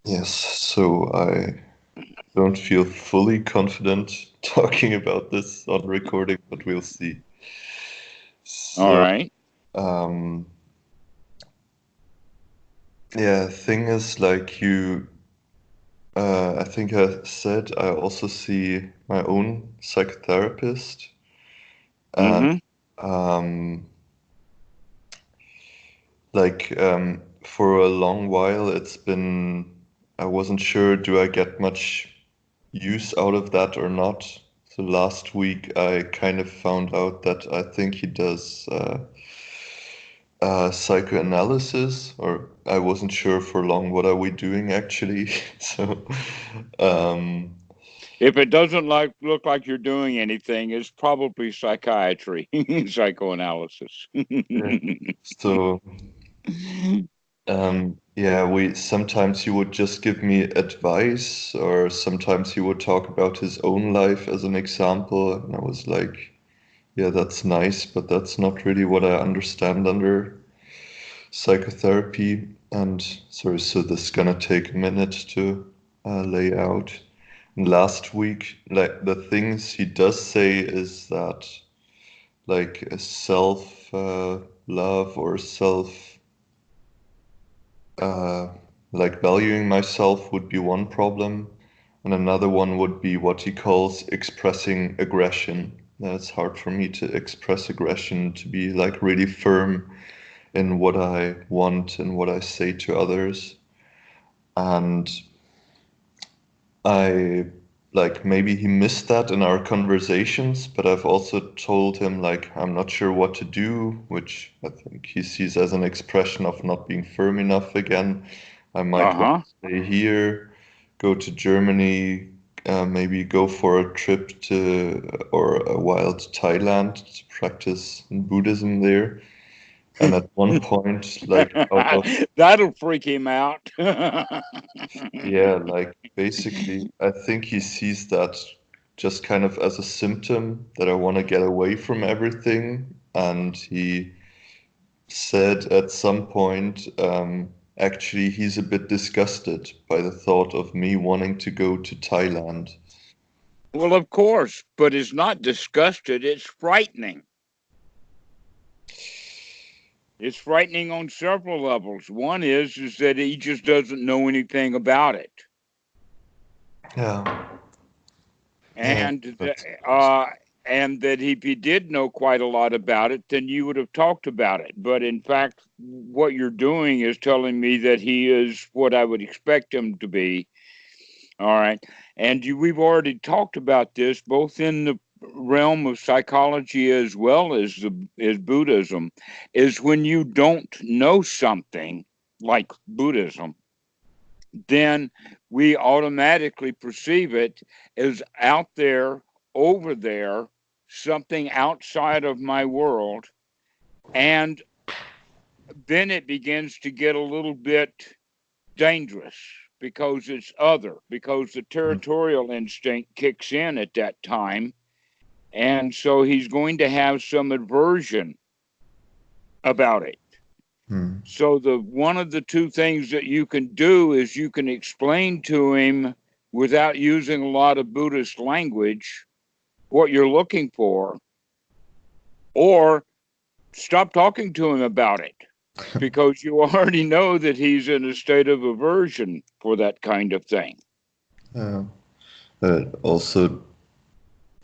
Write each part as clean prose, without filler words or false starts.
Yes, so I don't feel fully confident talking about this on recording, but we'll see. All So, right. um, yeah, thing is, like I think I said I also see my own psychotherapist, and Mm-hmm. um, for a long while, I wasn't sure, do I get much use out of that or not? So last week I kind of found out that I think he does psychoanalysis, or I wasn't sure for long what are we doing actually. So, um, If it doesn't look like you're doing anything, it's probably psychiatry, psychoanalysis. yeah. So yeah, we sometimes he would just give me advice, or sometimes he would talk about his own life as an example, and I was like, yeah, that's nice, but that's not really what I understand under psychotherapy. And sorry, so this is gonna take a minute to lay out. And last week, like the things he does say is that like a self love or self uh, like valuing myself would be one problem, and another one would be what he calls expressing aggression. It's hard for me to express aggression, to be like really firm in what I want and what I say to others. And I like maybe he missed that in our conversations, but I've also told him like I'm not sure what to do, which I think he sees as an expression of not being firm enough again. I might want Uh-huh. to stay here, go to Germany, maybe go for a trip to or a while to Thailand to practice Buddhism there. And at one point, like out of That'll freak him out. yeah, like basically, I think he sees that just kind of as a symptom that I want to get away from everything. And he said at some point, actually, he's a bit disgusted by the thought of me wanting to go to Thailand. Well, of course, but it's not disgusted, it's frightening. It's frightening on several levels. One is that he just doesn't know anything about it. Yeah, yeah, And that's and that if he did know quite a lot about it, then you would have talked about it. But in fact, what you're doing is telling me that he is what I would expect him to be. All right. And we've already talked about this both in the realm of psychology as well as Buddhism, is when you don't know something like Buddhism, then we automatically perceive it as out there, over there, something outside of my world. And then it begins to get a little bit dangerous because it's other, because the territorial instinct kicks in at that time. And so he's going to have some aversion about it. hmm. So the one of the two things that you can do is you can explain to him without using a lot of Buddhist language what you're looking for, or stop talking to him about it because you already know that he's in a state of aversion for that kind of thing. Yeah. Also,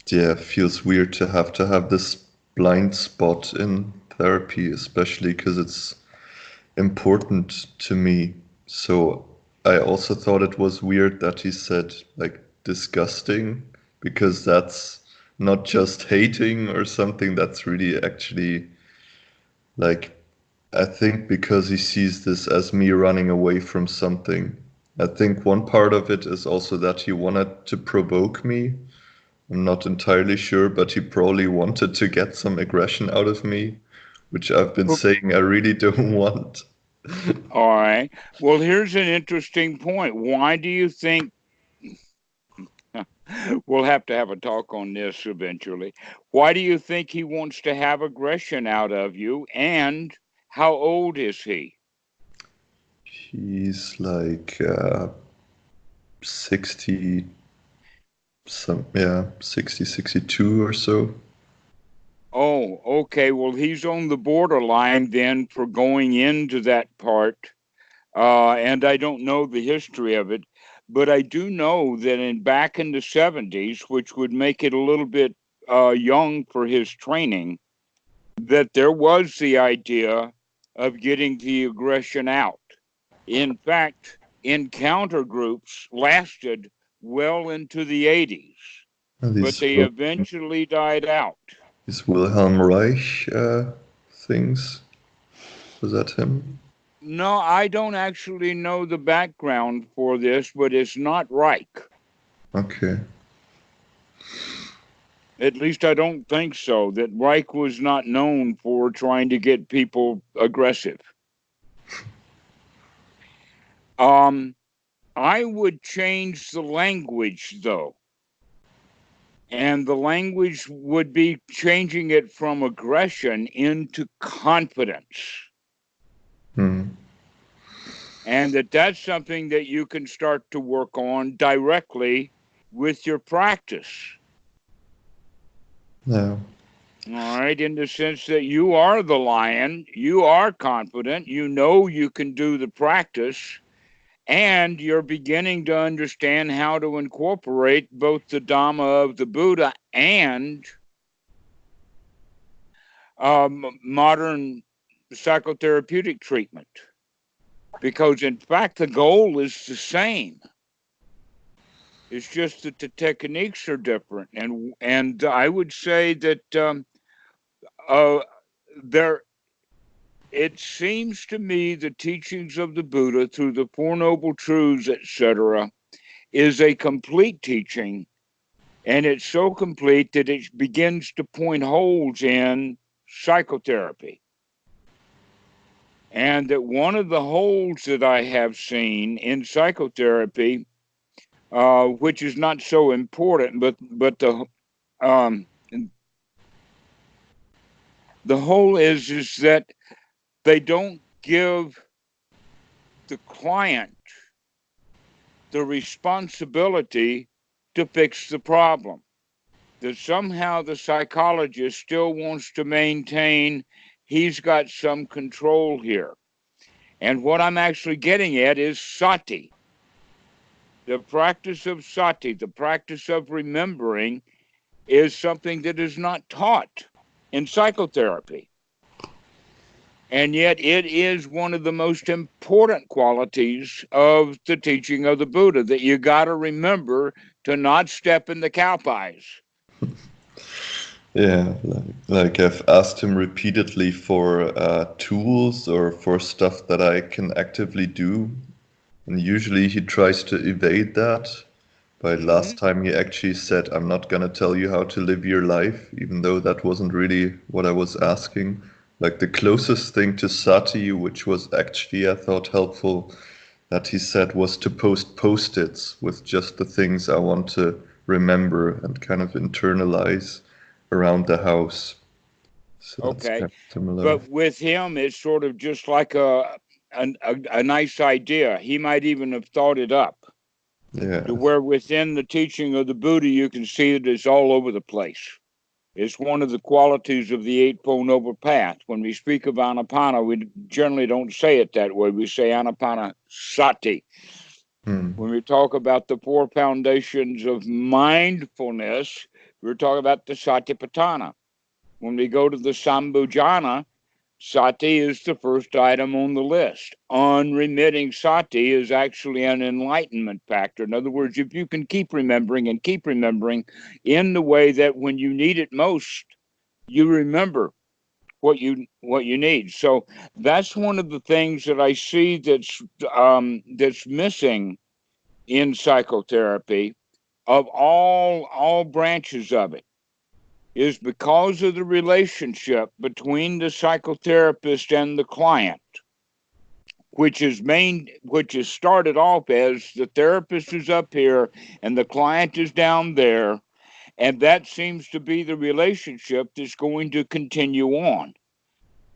yeah, feels weird to have this blind spot in therapy, especially because it's important to me. So I also thought it was weird that he said like disgusting, because that's not just hating or something, that's really actually like I think because he sees this as me running away from something. I think one part of it is also that he wanted to provoke me. I'm not entirely sure, but he probably wanted to get some aggression out of me, which I've been saying I really don't want. All right. Well, here's an interesting point. Why do you think we'll have to have a talk on this eventually? Why do you think he wants to have aggression out of you? And how old is he? He's like 60, 60, 62 or so. Oh, okay. Well, he's on the borderline then for going into that part. And I don't know the history of it, but I do know that back in the 70s, which would make it a little bit young for his training, that there was the idea of getting the aggression out. In fact, encounter groups lasted well into the 80s, And but they eventually died out. these Wilhelm Reich things. Was that him? No, I don't actually know the background for this, but it's not Reich. Okay. At least I don't think so. That Reich was not known for trying to get people aggressive. I would change the language, though. And the language would be changing it from aggression into confidence. Hmm. And that's something that you can start to work on directly with your practice. Yeah. All right, in the sense that you are the lion, you are confident, you know you can do the practice, and you're beginning to understand how to incorporate both the Dhamma of the Buddha and modern psychotherapeutic treatment. Because, in fact, the goal is the same. It's just that the techniques are different. And I would say that there, it seems to me the teachings of the Buddha through the Four Noble Truths, etc., is a complete teaching, and it's so complete that it begins to point holes in psychotherapy. And that one of the holes that I have seen in psychotherapy, which is not so important, but the hole is that they don't give the client the responsibility to fix the problem. That somehow the psychologist still wants to maintain he's got some control here. And what I'm actually getting at is sati. The practice of sati, the practice of remembering, is something that is not taught in psychotherapy. And yet it is one of the most important qualities of the teaching of the Buddha, that you got to remember to not step in the cow pies. Yeah, like I've asked him repeatedly for tools or for stuff that I can actively do, and usually he tries to evade that. But last time he actually said, "I'm not gonna tell you how to live your life," even though that wasn't really what I was asking. Like the closest thing to sati, which was actually I thought helpful, that he said was to post post-its with just the things I want to remember and kind of internalize around the house. So that's Okay. kind of similar. But with him, it's sort of just like a nice idea. He might even have thought it up Yeah. to where within the teaching of the Buddha, you can see that it's all over the place. It's one of the qualities of the Eightfold Noble Path. When we speak of Anapana, we generally don't say it that way. We say Anapana Sati. When we talk about the four foundations of mindfulness, we're talking about the Satipatthana. When we go to the Sambhujana, sati is the first item on the list. Unremitting sati is actually an enlightenment factor. In other words, if you can keep remembering and keep remembering in the way that when you need it most, you remember what you need. So that's one of the things that I see that's missing in psychotherapy of all branches of it, is because of the relationship between the psychotherapist and the client, which is started off as the therapist is up here and the client is down there, and that seems to be the relationship that's going to continue on.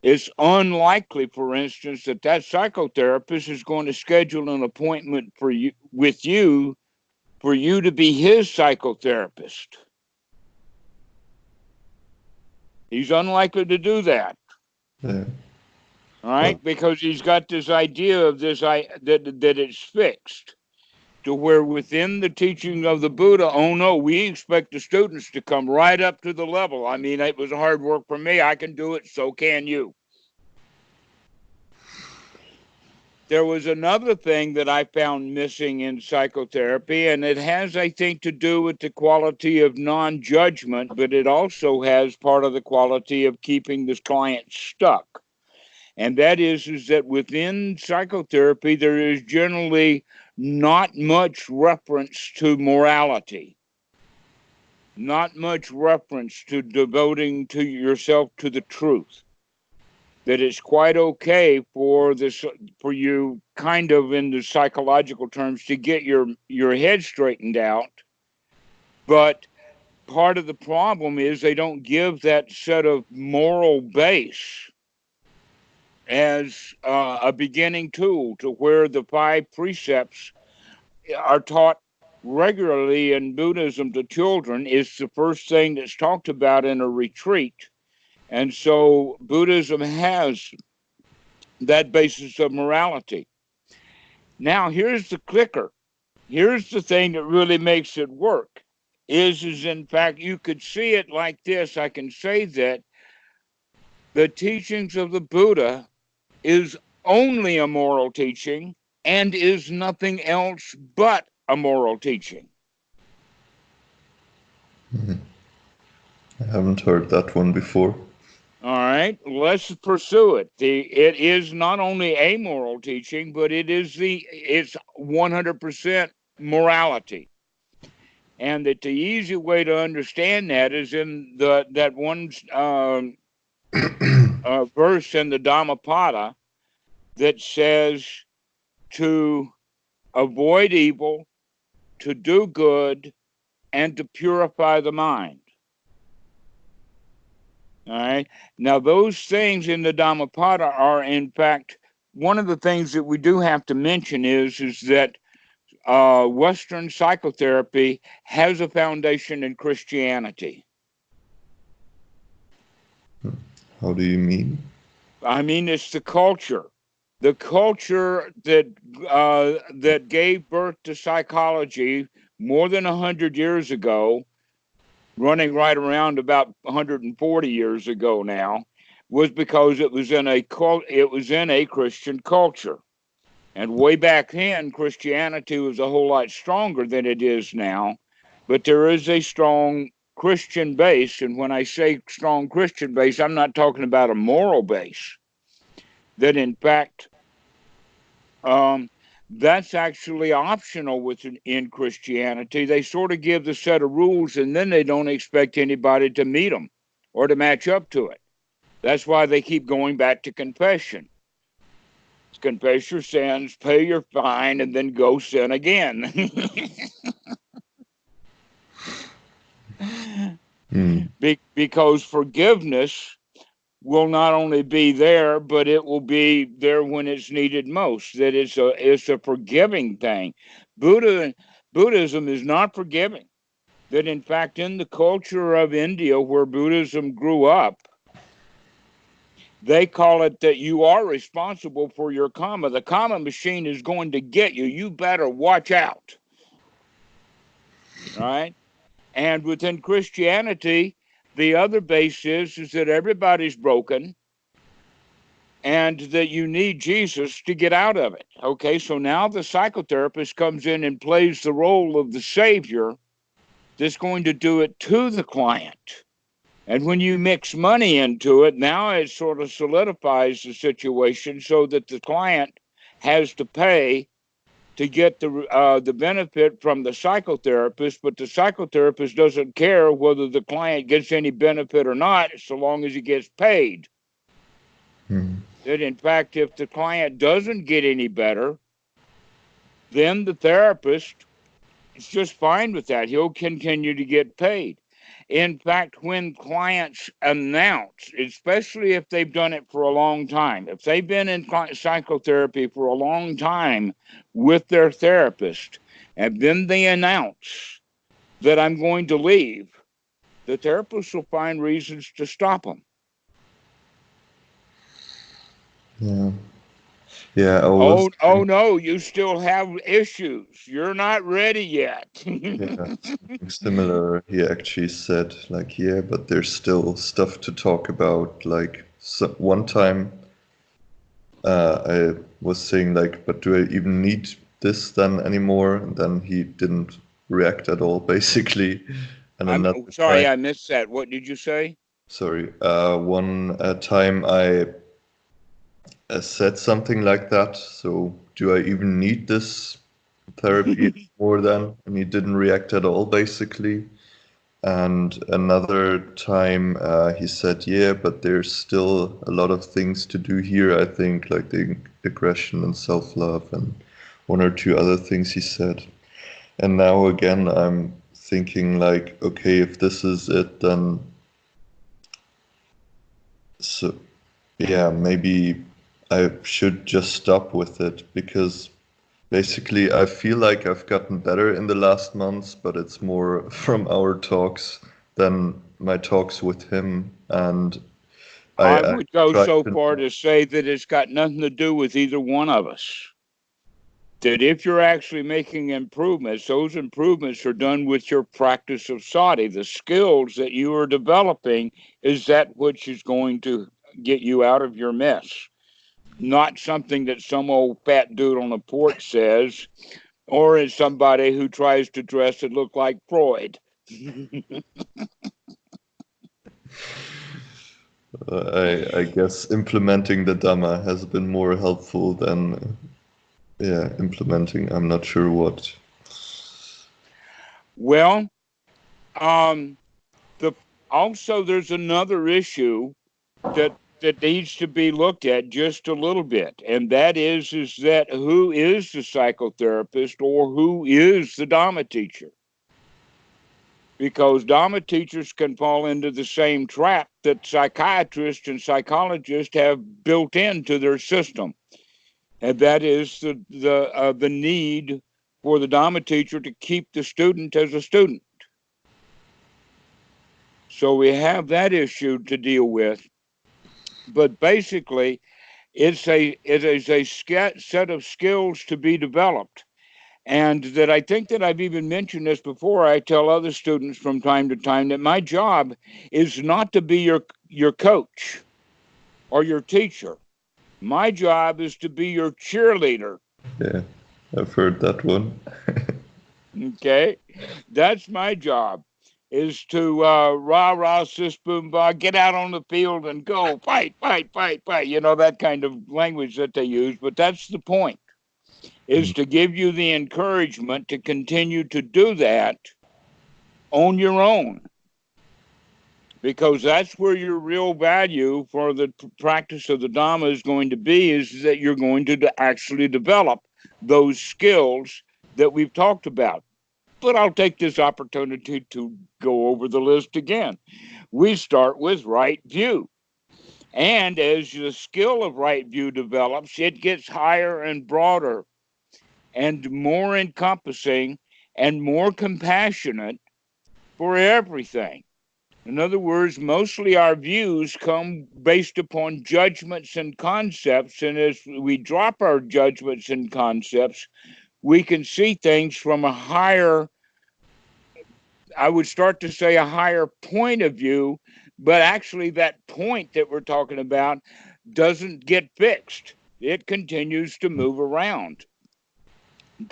It's unlikely, for instance, that psychotherapist is going to schedule an appointment for you with you for you to be his psychotherapist. He's unlikely to do that. Yeah. All right, because he's got this idea of that it's fixed, to where within the teaching of the Buddha, oh no, we expect the students to come right up to the level. I mean, it was hard work for me. I can do it, so can you. There was another thing that I found missing in psychotherapy, and it has, I think, to do with the quality of non-judgment, but it also has part of the quality of keeping the client stuck. And that is that within psychotherapy, there is generally not much reference to morality, not much reference to devoting to yourself to the truth. That it's quite okay for you, kind of in the psychological terms, to get your head straightened out. But part of the problem is they don't give that set of moral base as a beginning tool, to where the 5 precepts are taught regularly in Buddhism to children. Is the first thing that's talked about in a retreat. And so Buddhism has that basis of morality. Now, here's the clicker. Here's the thing that really makes it work. Is in fact, you could see it like this. I can say that the teachings of the Buddha is only a moral teaching and is nothing else but a moral teaching. Mm-hmm. I haven't heard that one before. All right, let's pursue it. It is not only a moral teaching, but it's 100% morality. And that the easy way to understand that is in that one verse in the Dhammapada that says to avoid evil, to do good, and to purify the mind. All right. Now, those things in the Dhammapada are, in fact, one of the things that we do have to mention is that Western psychotherapy has a foundation in Christianity. How do you mean? I mean, it's the culture that gave birth to psychology more than 100 years ago, running right around about 140 years ago now, was because it was in a Christian culture. And way back then, Christianity was a whole lot stronger than it is now. But there is a strong Christian base. And when I say strong Christian base, I'm not talking about a moral base. That, in fact, that's actually optional in Christianity. They sort of give the set of rules, and then they don't expect anybody to meet them or to match up to it. That's why they keep going back to confession. Confess your sins, pay your fine, and then go sin again. Because forgiveness will not only be there, but it will be there when it's needed most. That it's a forgiving thing. Buddhism is not forgiving. That, in fact, in the culture of India, where Buddhism grew up, they call it that you are responsible for your karma. The karma machine is going to get you. You better watch out. Right? And within Christianity, the other base is that everybody's broken and that you need Jesus to get out of it. Okay, so now the psychotherapist comes in and plays the role of the savior that's going to do it to the client. And when you mix money into it, now it sort of solidifies the situation so that the client has to pay to get the benefit from the psychotherapist, but the psychotherapist doesn't care whether the client gets any benefit or not, so long as he gets paid. That, in fact, if the client doesn't get any better, then the therapist is just fine with that. He'll continue to get paid. In fact, when clients announce, especially if they've done it for a long time, if they've been in psychotherapy for a long time with their therapist, and then they announce that I'm going to leave, the therapist will find reasons to stop them. Yeah. Yeah, I was Oh no, you still have issues. You're not ready yet. yeah, something similar. He actually said, like, yeah, but there's still stuff to talk about. Like, so one time I was saying, like, but do I even need this then anymore? And then he didn't react at all, basically. And I'm another sorry, time, I missed that. What did you say? sorry, one time I said something like that. So, do I even need this therapy more then? And he didn't react at all, basically. And another time he said, yeah, but there's still a lot of things to do here, I think, like the aggression and self-love and one or two other things he said. And now again, I'm thinking like, okay, if this is it, then so yeah, maybe I should just stop with it because basically I feel like I've gotten better in the last months, but it's more from our talks than my talks with him. And I I would go try so to, far to say that it's got nothing to do with either one of us. That if you're actually making improvements, those improvements are done with your practice of sati. The skills that you are developing is that which is going to get you out of your mess, not something that some old fat dude on the porch says, or is somebody who tries to dress and look like Freud. I guess implementing the Dhamma has been more helpful than, yeah, implementing, I'm not sure what. Well, um, the also there's another issue that needs to be looked at just a little bit, and that is that who is the psychotherapist or who is the Dhamma teacher? Because Dhamma teachers can fall into the same trap that psychiatrists and psychologists have built into their system, and that is the need for the Dhamma teacher to keep the student as a student. So we have that issue to deal with, but basically it is a set of skills to be developed, and that I think that I've even mentioned this before. I tell other students from time to time that my job is not to be your coach or your teacher. My job is to be your cheerleader. Yeah, I've heard that one. Okay, that's my job, is to rah rah sis boom bah, get out on the field and go fight, fight, fight, fight. You know, that kind of language that they use. But that's the point, is to give you the encouragement to continue to do that on your own, because that's where your real value for the practice of the Dhamma is going to be, is that you're going to actually develop those skills that we've talked about. But I'll take this opportunity to go over the list again. We start with right view. And as the skill of right view develops, it gets higher and broader and more encompassing and more compassionate for everything. In other words, mostly our views come based upon judgments and concepts. And as we drop our judgments and concepts, we can see things from a higher, I would start to say, a higher point of view. But actually, that point that we're talking about doesn't get fixed, it continues to move around.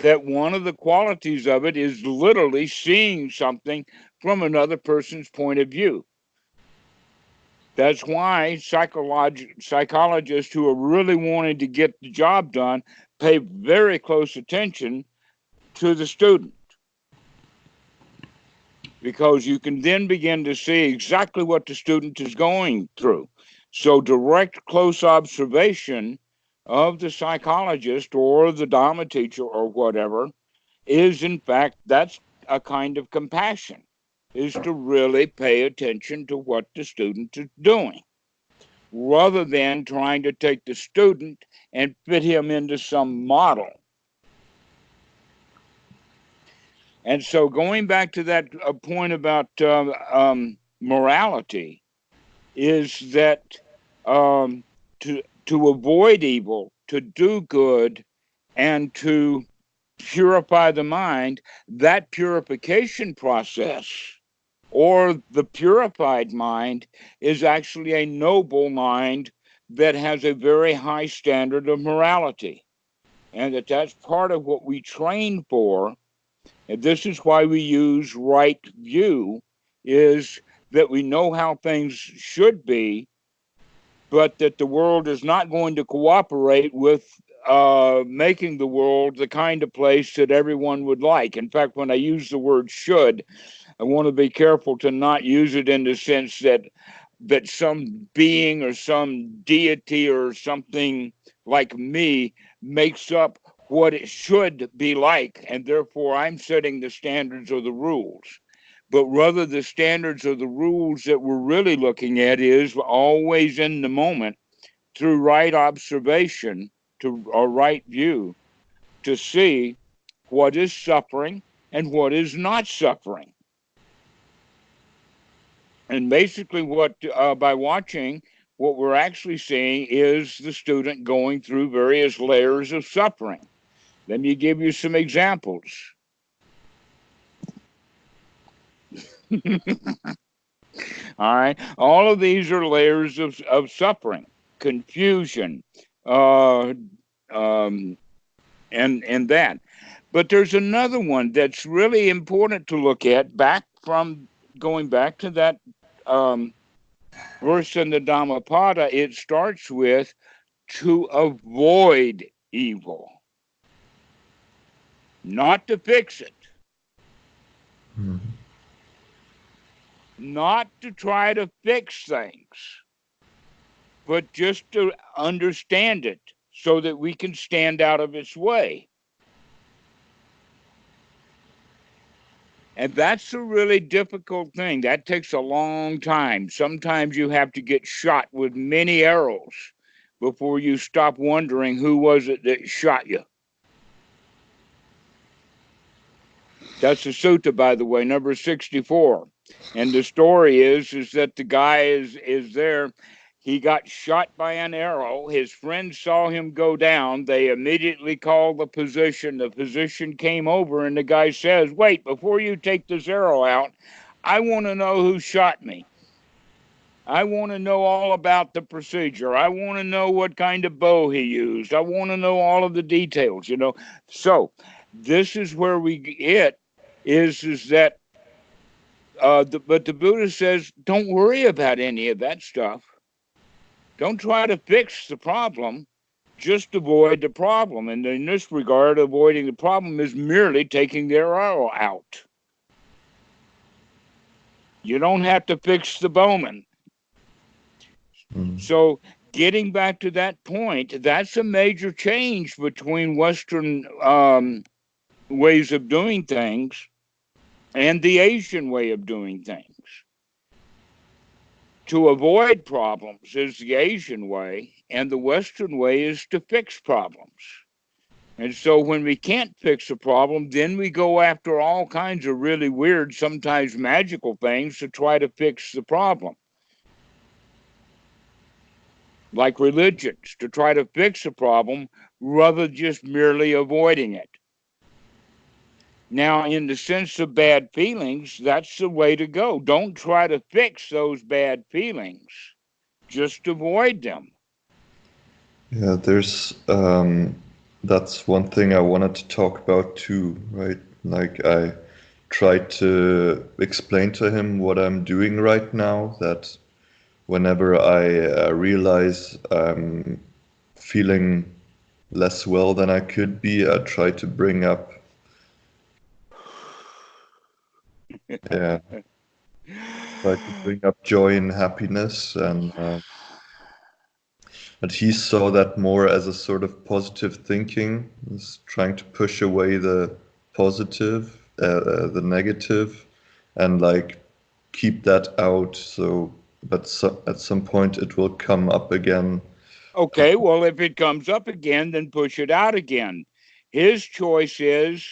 That one of the qualities of it is literally seeing something from another person's point of view. That's why psychologists who are really wanting to get the job done pay very close attention to the student, because you can then begin to see exactly what the student is going through. So direct, close observation of the psychologist or the Dhamma teacher or whatever is, in fact, that's a kind of compassion. is to really pay attention to what the student is doing, rather than trying to take the student and fit him into some model. And so going back to that point about morality, is that to avoid evil, to do good, and to purify the mind, that purification process, or the purified mind, is actually a noble mind that has a very high standard of morality. And that's part of what we train for. And this is why we use right view, is that we know how things should be, but that the world is not going to cooperate with making the world the kind of place that everyone would like. In fact, when I use the word should, I want to be careful to not use it in the sense that some being or some deity or something like me makes up what it should be like, and therefore I'm setting the standards or the rules. But rather, the standards or the rules that we're really looking at is always in the moment, through right observation to a right view, to see what is suffering and what is not suffering. And basically, what by watching, what we're actually seeing is the student going through various layers of suffering. Let me give you some examples. All right. All of these are layers of suffering, confusion, and that. But there's another one that's really important to look at, going back to that verse in the Dhammapada. It starts with to avoid evil, not to fix it. Mm-hmm. Not to try to fix things, but just to understand it so that we can stand out of its way. And that's a really difficult thing. That takes a long time. Sometimes you have to get shot with many arrows before you stop wondering who was it that shot you. That's the sutta, by the way, number 64. And the story is that the guy is there. He got shot by an arrow. His friends saw him go down. They immediately called the physician. The physician came over, and the guy says, "Wait, before you take this arrow out, I want to know who shot me. I want to know all about the procedure. I want to know what kind of bow he used. I want to know all of the details, you know." So this is where is that but the Buddha says, don't worry about any of that stuff. Don't try to fix the problem, just avoid the problem. And in this regard, avoiding the problem is merely taking the arrow out. You don't have to fix the bowman. So getting back to that point, that's a major change between Western ways of doing things and the Asian way of doing things. To avoid problems is the Asian way, and the Western way is to fix problems. And so when we can't fix a problem, then we go after all kinds of really weird, sometimes magical things to try to fix the problem. Like religions, to try to fix a problem rather than just merely avoiding it. Now, in the sense of bad feelings, that's the way to go. Don't try to fix those bad feelings. Just avoid them. Yeah, that's one thing I wanted to talk about too, right? Like I tried to explain to him what I'm doing right now, that whenever I realize I'm feeling less well than I could be, I try to bring up yeah, try to bring up joy and happiness, and but he saw that more as a sort of positive thinking. He's trying to push away the positive, the negative, and like keep that out. So, but at some point it will come up again. Okay, well, if it comes up again, then push it out again. His choice is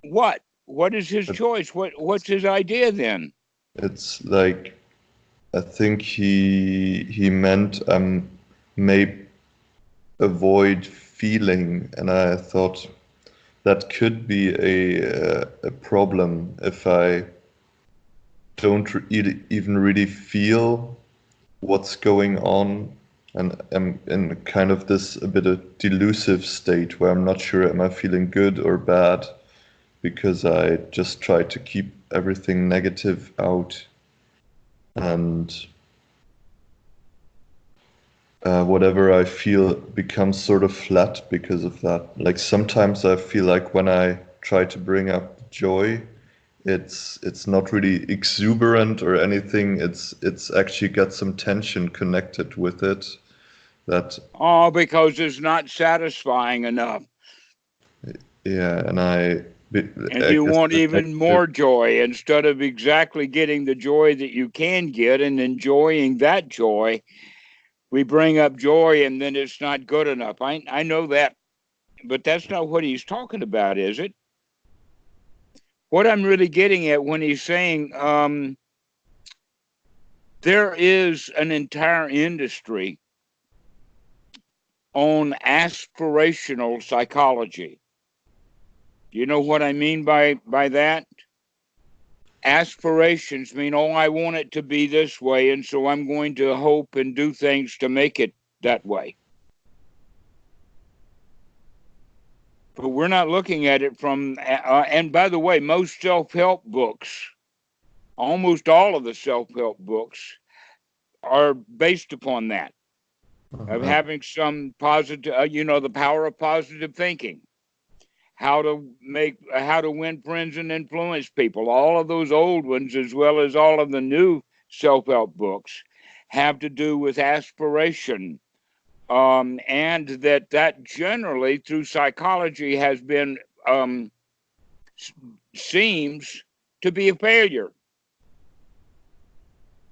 what? What is his choice? What's his idea then? It's like, I think he meant may avoid feeling, and I thought that could be a problem if I don't even really feel what's going on, and am in kind of this a bit of delusive state where I'm not sure am I feeling good or bad, because I just try to keep everything negative out, and whatever I feel becomes sort of flat because of that. Like sometimes I feel like when I try to bring up joy, it's not really exuberant or anything. It's actually got some tension connected with it. That Oh, because it's not satisfying enough. yeah, and And I you guess want the even negative. more joy instead of exactly getting the joy that you can get and enjoying that joy. We bring up joy and then it's not good enough. I know that, but that's not what he's talking about, is it? What I'm really getting at when he's saying there is an entire industry on aspirational psychology. Do you know what I mean by that? Aspirations mean, oh, I want it to be this way, and so I'm going to hope and do things to make it that way. But we're not looking at it from, and by the way, most self-help books, almost all of the self-help books, are based upon that, of Uh-huh. having some positive, the power of positive thinking, how to win friends and influence people. All of those old ones, as well as all of the new self-help books, have to do with aspiration, and that generally through psychology has been seems to be a failure.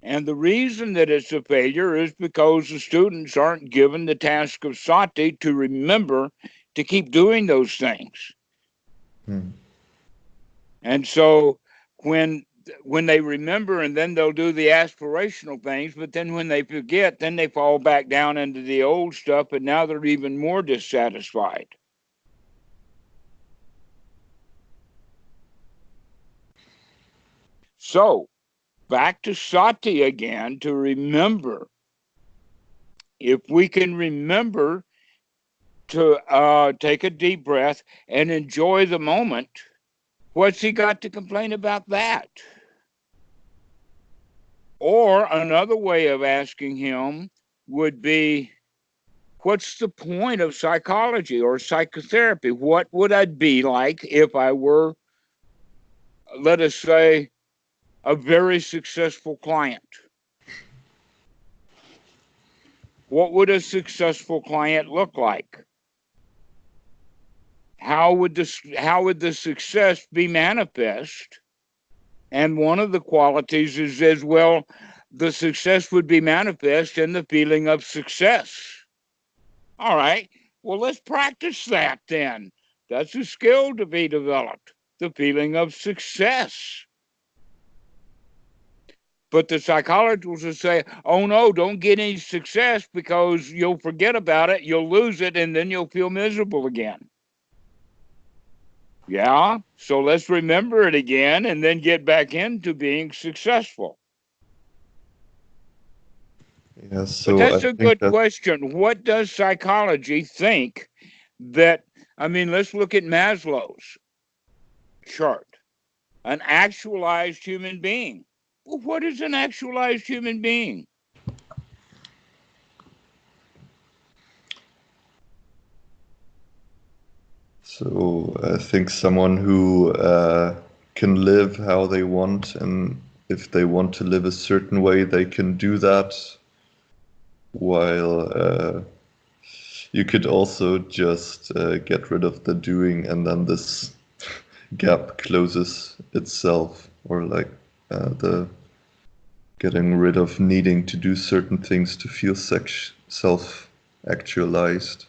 And the reason that it's a failure is because the students aren't given the task of sati to remember to keep doing those things. Hmm. And so when they remember, and then they'll do the aspirational things, but then when they forget, then they fall back down into the old stuff, and now they're even more dissatisfied. So back to sati again, to remember. If we can remember to take a deep breath and enjoy the moment, what's he got to complain about that? Or another way of asking him would be, what's the point of psychology or psychotherapy? What would I be like if I were, let us say, a very successful client? What would a successful client look like? How would the success be manifest? And one of the qualities is, as well, the success would be manifest in the feeling of success. All right, well, let's practice that then. That's a skill to be developed, the feeling of success. But the psychologists will say, oh no, don't get any success because you'll forget about it, you'll lose it, and then you'll feel miserable again. Yeah, so let's remember it again and then get back into being successful. Yeah, But so I that's a think good that question. What does psychology think that, I mean, let's look at Maslow's chart. An actualized human being. Well, what is an actualized human being? so I think someone who can live how they want, and if they want to live a certain way, they can do that. While you could also just get rid of the doing, and then this gap closes itself, or like the getting rid of needing to do certain things to feel self-actualized.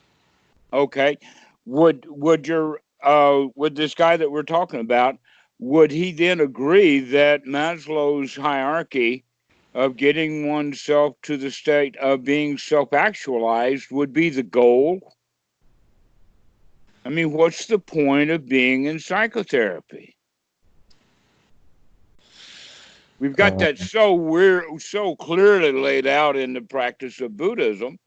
Okay. Would this guy that we're talking about, would he then agree that Maslow's hierarchy of getting oneself to the state of being self-actualized would be the goal? I mean, what's the point of being in psychotherapy? We've got that so clearly laid out in the practice of Buddhism.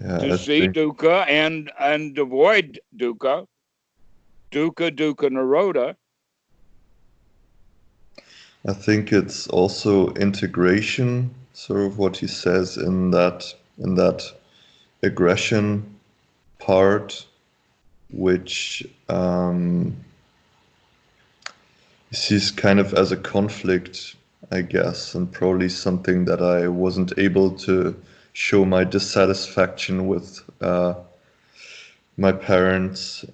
Yeah, To I see think dukkha and avoid dukkha, dukkha nirodha. I think it's also integration, sort of what he says in that aggression part, which he sees kind of as a conflict, I guess, and probably something that I wasn't able to show my dissatisfaction with my parents,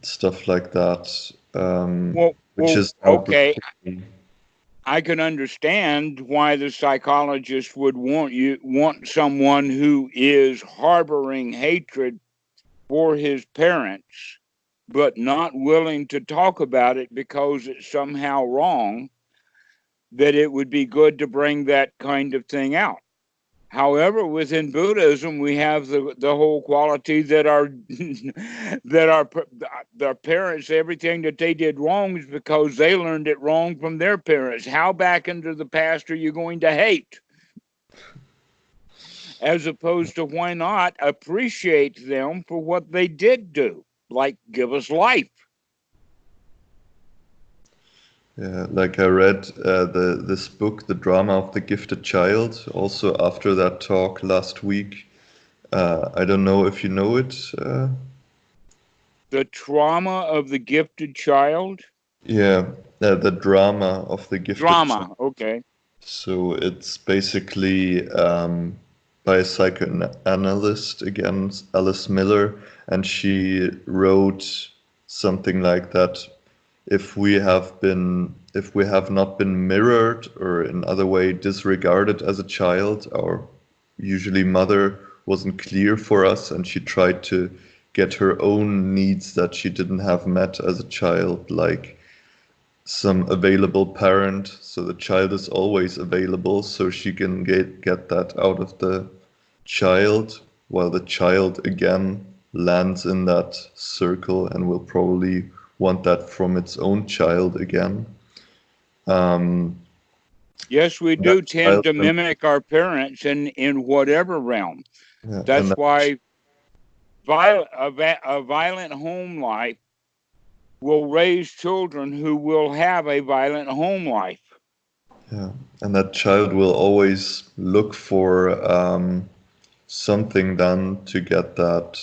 stuff like that, which is Okay. outwardly. I can understand why the psychologist would want someone who is harboring hatred for his parents, but not willing to talk about it because it's somehow wrong, that it would be good to bring that kind of thing out. However, within Buddhism, we have the whole quality that their parents, everything that they did wrong is because they learned it wrong from their parents. How back into the past are you going to hate? As opposed to why not appreciate them for what they did do, like give us life. Yeah, like I read this book, The Drama of the Gifted Child, also after that talk last week. I don't know if you know it. The trauma of the gifted child. Yeah, the drama of the gifted child. Drama. Okay. So it's basically by a psychoanalyst, again, Alice Miller, and she wrote something like that. If we have not been mirrored or in other way disregarded as a child, our usually mother wasn't clear for us, and she tried to get her own needs that she didn't have met as a child, like some available parent, so the child is always available, so she can get that out of the child, while the child again lands in that circle and will probably want that from its own child again. Yes, we That do tend child, to mimic our parents in whatever realm. yeah, and That's that, why a violent home life will raise children who will have a violent home life. yeah, and that child will always look for something done to get that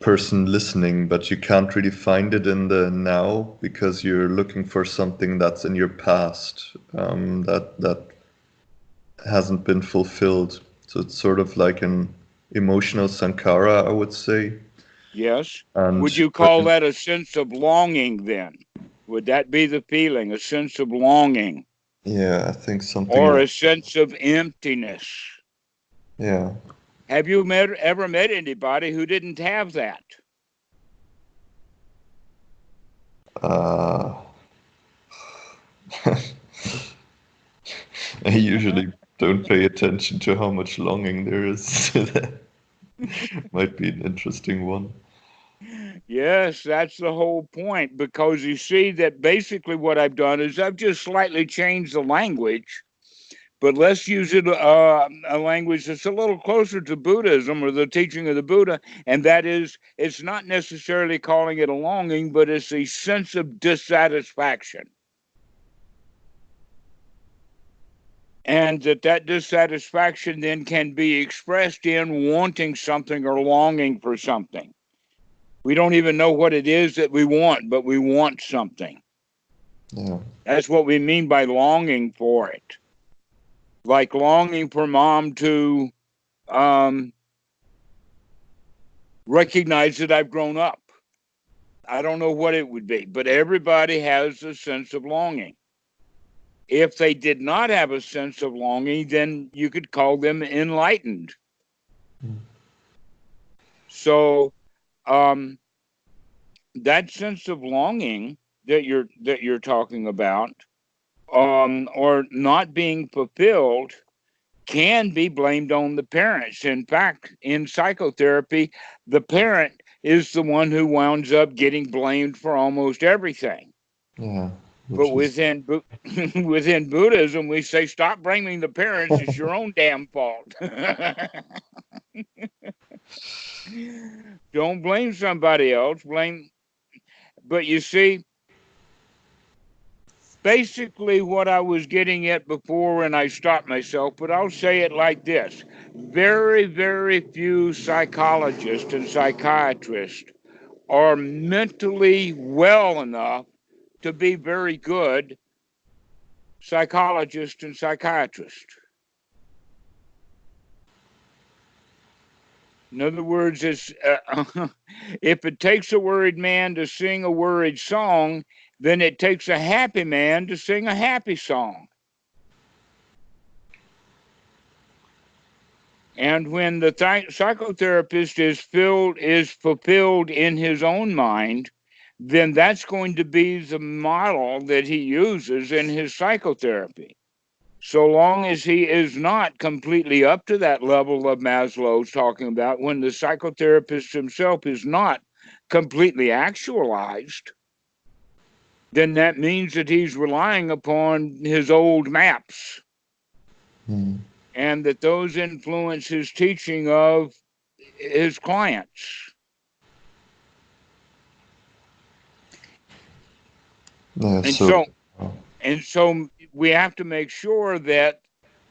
person listening, but you can't really find it in the now because you're looking for something that's in your past, that hasn't been fulfilled. So it's sort of like an emotional sankhara, I would say. Yes. And Would you call that a sense of longing then? Would that be the feeling, a sense of longing yeah, I think something or like, a sense of emptiness? yeah. Have you ever met anybody who didn't have that? Uh, I usually don't pay attention to how much longing there is. So that might be an interesting one. Yes, that's the whole point, because you see that basically what I've done is I've just slightly changed the language, but let's use it a language that's a little closer to Buddhism or the teaching of the Buddha, and that is it's not necessarily calling it a longing, but it's a sense of dissatisfaction. And that dissatisfaction then can be expressed in wanting something or longing for something. We don't even know what it is that we want, but we want something. Yeah. That's what we mean by longing for it. Like longing for mom to recognize that I've grown up. I don't know what it would be, but everybody has a sense of longing. If they did not have a sense of longing, then you could call them enlightened. So that sense of longing that you're talking about, or not being fulfilled, can be blamed on the parents. In fact, in psychotherapy, the parent is the one who winds up getting blamed for almost everything. Yeah, But which is within Buddhism, we say, stop blaming the parents. It's your own damn fault. Don't blame somebody else. But you see, basically what I was getting at before, and I stopped myself, but I'll say it like this. Very, very few psychologists and psychiatrists are mentally well enough to be very good psychologists and psychiatrists. In other words, if it takes a worried man to sing a worried song, then it takes a happy man to sing a happy song. And when the psychotherapist is fulfilled in his own mind, then that's going to be the model that he uses in his psychotherapy. So long as he is not completely up to that level of Maslow's talking about, when the psychotherapist himself is not completely actualized, then that means that he's relying upon his old maps. And that those influence his teaching of his clients. yeah. And so we have to make sure that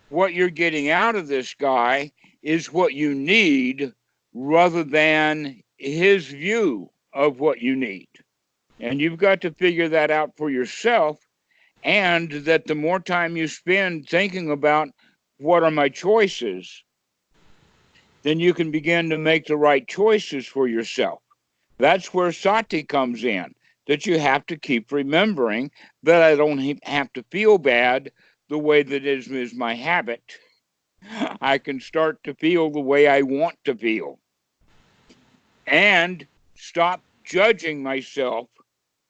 what you're getting out of this guy is what you need, rather than his view of what you need. And you've got to figure that out for yourself, and that the more time you spend thinking about what are my choices, then you can begin to make the right choices for yourself. That's where sati comes in, that you have to keep remembering that I don't have to feel bad the way that is my habit. I can start to feel the way I want to feel, and stop judging myself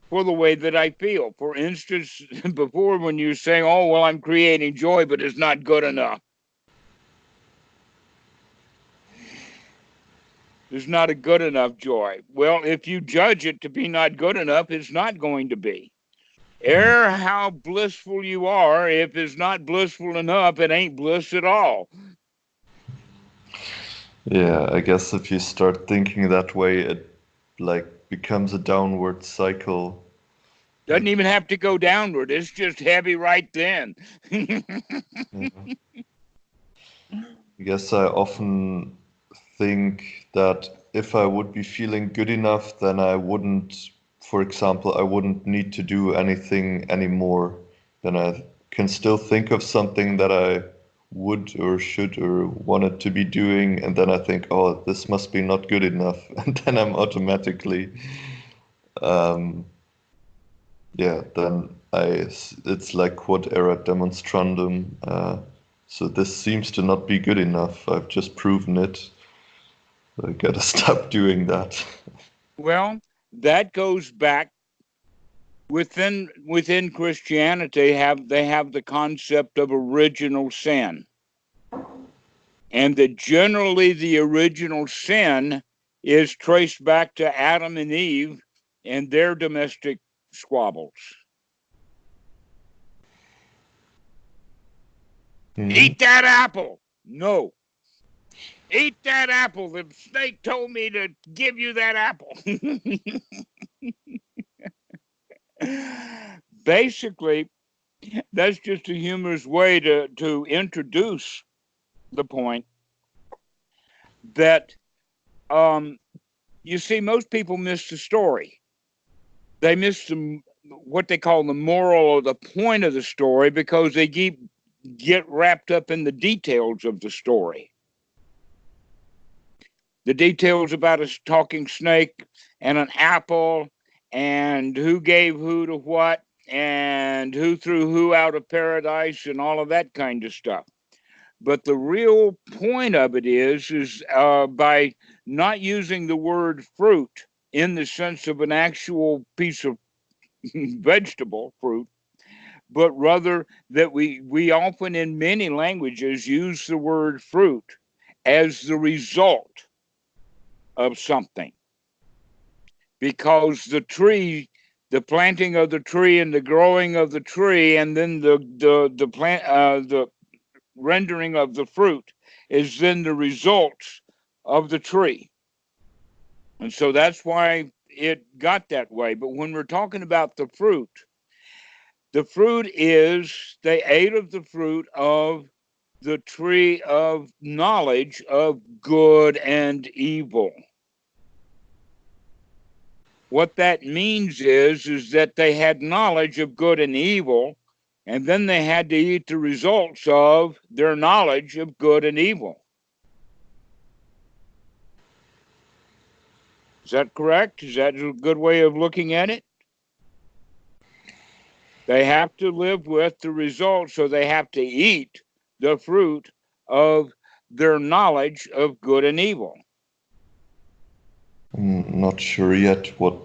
for the way that I feel. For instance, before, when you say, oh, well, I'm creating joy, but it's not good enough. There's not a good enough joy. Well, if you judge it to be not good enough, it's not going to be. Ere how blissful you are, if it's not blissful enough, it ain't bliss at all. Yeah, I guess if you start thinking that way, it becomes a downward cycle. Doesn't even have to go downward. It's just heavy right then. Yeah. I guess I often think that if I would be feeling good enough, then I wouldn't, for example, I wouldn't need to do anything anymore. Then I can still think of something that I would or should or wanted to be doing, and then I think, oh, this must be not good enough, and then I'm automatically, then it's like quod erat demonstrandum. So this seems to not be good enough. I've just proven it. I gotta stop doing that. Well, that goes back within Christianity. They have the concept of original sin, and that generally the original sin is traced back to Adam and Eve and their domestic squabbles. Eat that apple. No. Eat that apple. The snake told me to give you that apple. Basically, that's just a humorous way to introduce the point that you see, most people miss the story. They miss what they call the moral or the point of the story, because they get wrapped up in the details of the story. The details about a talking snake and an apple and who gave who to what, and who threw who out of paradise, and all of that kind of stuff. But the real point of it is by not using the word fruit in the sense of an actual piece of vegetable fruit, but rather that we often in many languages use the word fruit as the result of something. Because the tree, the planting of the tree and the growing of the tree, and then the rendering of the fruit is then the results of the tree. And so that's why it got that way. But when we're talking about the fruit is they ate of the fruit of the tree of knowledge of good and evil. What that means is that they had knowledge of good and evil, and then they had to eat the results of their knowledge of good and evil. Is that correct? Is that a good way of looking at it? They have to live with the results, so they have to eat the fruit of their knowledge of good and evil. I'm not sure yet what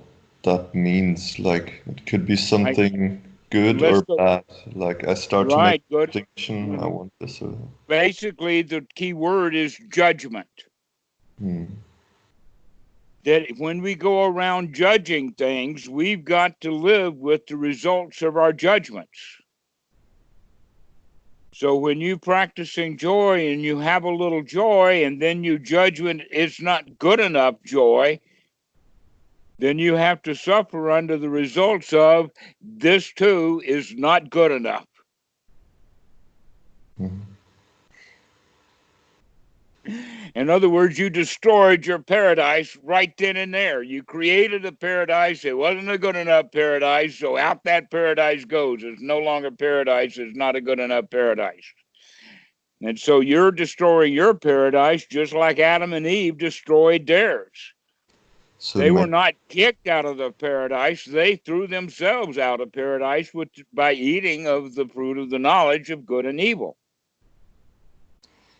that means. Like, it could be something good or bad. Like, I start to make a distinction. I want this. Basically, the key word is judgment. That when we go around judging things, we've got to live with the results of our judgments. So when you practicing joy and you have a little joy and then you judge when it's not good enough joy, then you have to suffer under the results of this too is not good enough. In other words, you destroyed your paradise right then and there. You created a paradise. It wasn't a good enough paradise. So out that paradise goes. It's no longer paradise. It's not a good enough paradise. And so you're destroying your paradise just like Adam and Eve destroyed theirs. So they were not kicked out of the paradise. They threw themselves out of paradise by eating of the fruit of the knowledge of good and evil.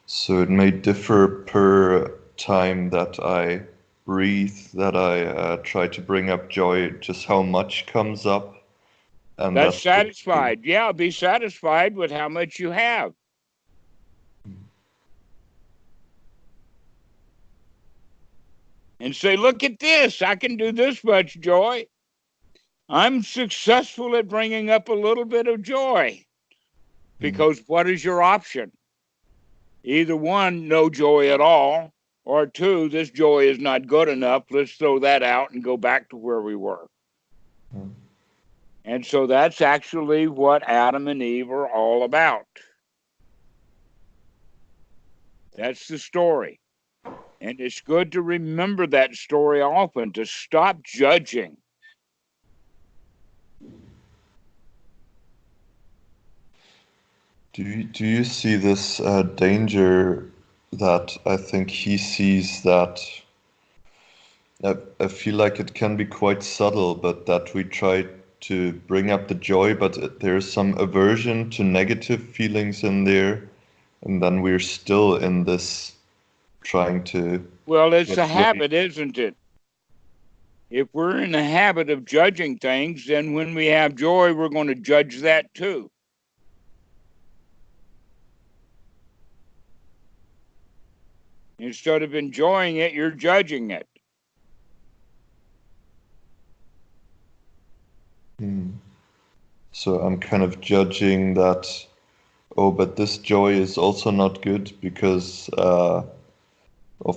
So it may differ per time that I breathe, that I try to bring up joy, just how much comes up. And that's satisfied. Yeah, be satisfied with how much you have. And say, look at this. I can do this much joy. I'm successful at bringing up a little bit of joy. Because what is your option? Either one, no joy at all, or two, this joy is not good enough. Let's throw that out and go back to where we were. And so that's actually what Adam and Eve are all about. That's the story. And it's good to remember that story often, to stop judging. Do you see this danger that I think he sees, that I feel like it can be quite subtle, but that we try to bring up the joy, but there's some aversion to negative feelings in there, and then we're still in this trying to... Well, it's a habit, isn't it? If we're in the habit of judging things, then when we have joy, we're going to judge that too. Instead of enjoying it, you're judging it. So I'm kind of judging that, oh, but this joy is also not good because of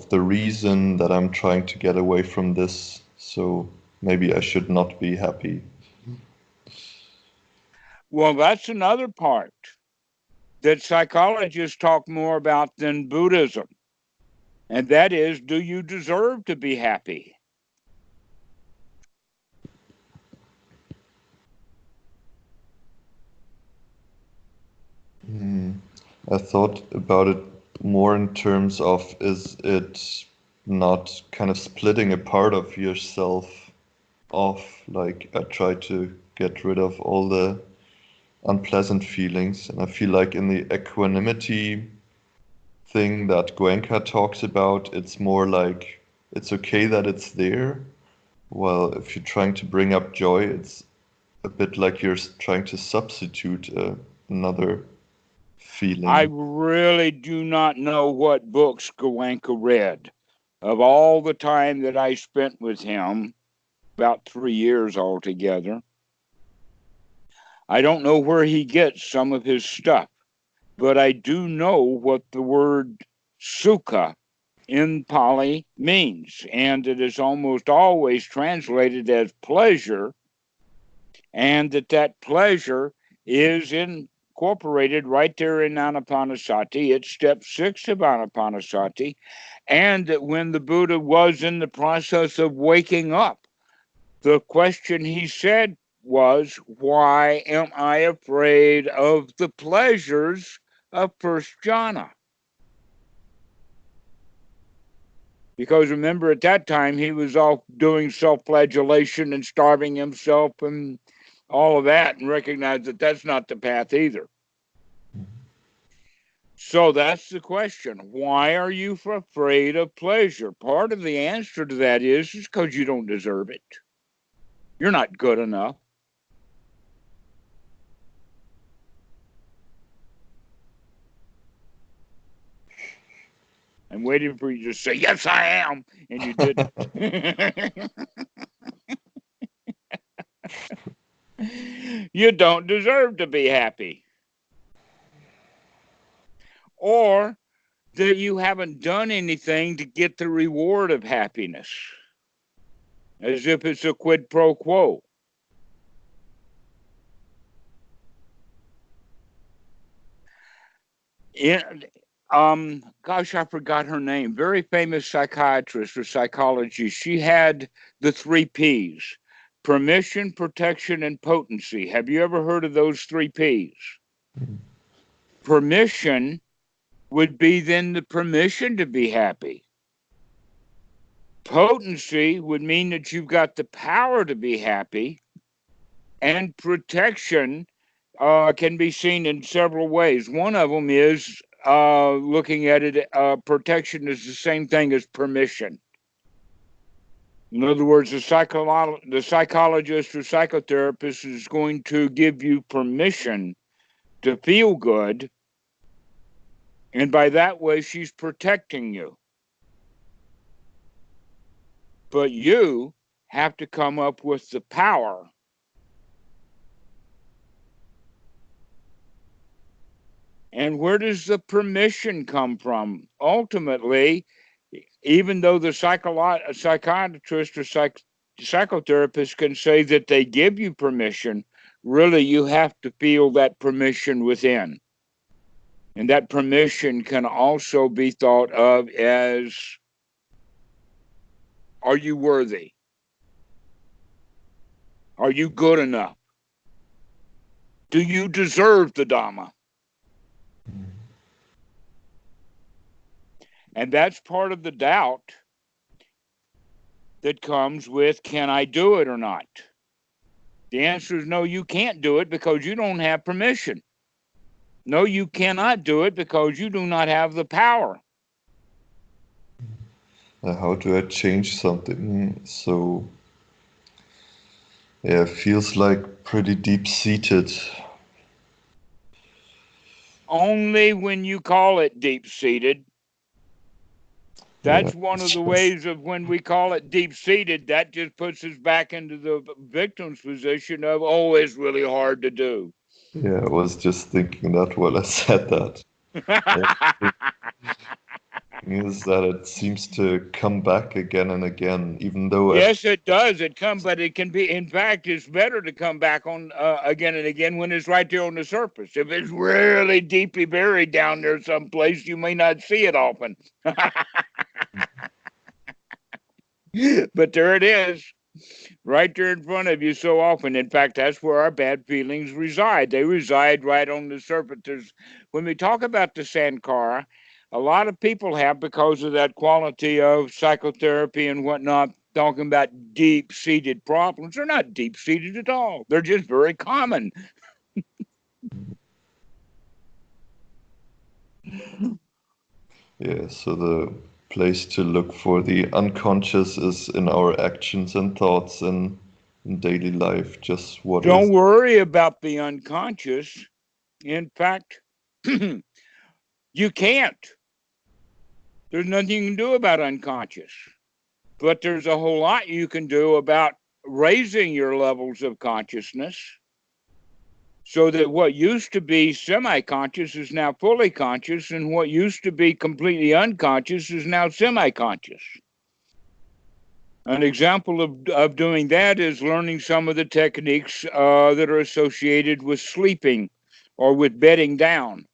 the reason that I'm trying to get away from this. So maybe I should not be happy. Well, that's another part that psychologists talk more about than Buddhism. And that is, do you deserve to be happy? I thought about it more in terms of, is it not kind of splitting a part of yourself off. Like I try to get rid of all the unpleasant feelings, and I feel like in the equanimity thing that Goenka talks about, it's more like it's okay that it's there. Well, if you're trying to bring up joy, it's a bit like you're trying to substitute another feeling. I really do not know what books Goenka read. Of all the time that I spent with him, about 3 years altogether, I don't know where he gets some of his stuff, but I do know what the word sukha in Pali means, and it is almost always translated as pleasure, and that pleasure is incorporated right there in Anapanasati. It's step 6 of Anapanasati, and that when the Buddha was in the process of waking up, the question he said was, why am I afraid of the pleasures of first jhana? Because remember, at that time, he was off doing self-flagellation and starving himself and all of that, and recognized that that's not the path either. So that's the question. Why are you afraid of pleasure? Part of the answer to that is because you don't deserve it. You're not good enough. I'm waiting for you to say, yes, I am. And you didn't. You don't deserve to be happy. Or that you haven't done anything to get the reward of happiness, as if it's a quid pro quo. Gosh, I forgot her name. Very famous psychiatrist or psychologist. She had the 3 P's: permission, protection, and potency. Have you ever heard of those 3 P's? Permission would be then the permission to be happy. Potency would mean that you've got the power to be happy. And protection can be seen in several ways. One of them is looking at it, protection is the same thing as permission. In other words, the psychologist or psychotherapist is going to give you permission to feel good, and by that way, she's protecting you. But you have to come up with the power And where does the permission come from? Ultimately, even though the psychiatrist or psychotherapist can say that they give you permission, really you have to feel that permission within. And that permission can also be thought of as, are you worthy? Are you good enough? Do you deserve the Dhamma? And that's part of the doubt that comes with, can I do it or not? The answer is no, you can't do it because you don't have permission. No, you cannot do it because you do not have the power. How do I change something so, yeah, it feels like pretty deep-seated? Only when you call it deep-seated. That's one of the ways of when we call it deep-seated, that just puts us back into the victim's position of, oh, it's really hard to do. Yeah, I was just thinking that while I said that. Is that it seems to come back again and again, even though yes, it does. But it can be. In fact, it's better to come back on again and again when it's right there on the surface. If it's really deeply buried down there someplace, you may not see it often. But there it is, right there in front of you so often. In fact, that's where our bad feelings reside. They reside right on the surface. When we talk about the Sankara, a lot of people have, because of that quality of psychotherapy and whatnot, talking about deep-seated problems. They're not deep-seated at all. They're just very common. Yeah, so the place to look for the unconscious is in our actions and thoughts in daily life, just what is. Don't worry about the unconscious. In fact, you can't. There's nothing you can do about unconscious. But there's a whole lot you can do about raising your levels of consciousness so that what used to be semi-conscious is now fully conscious, and what used to be completely unconscious is now semi-conscious. An example of doing that is learning some of the techniques that are associated with sleeping or with bedding down.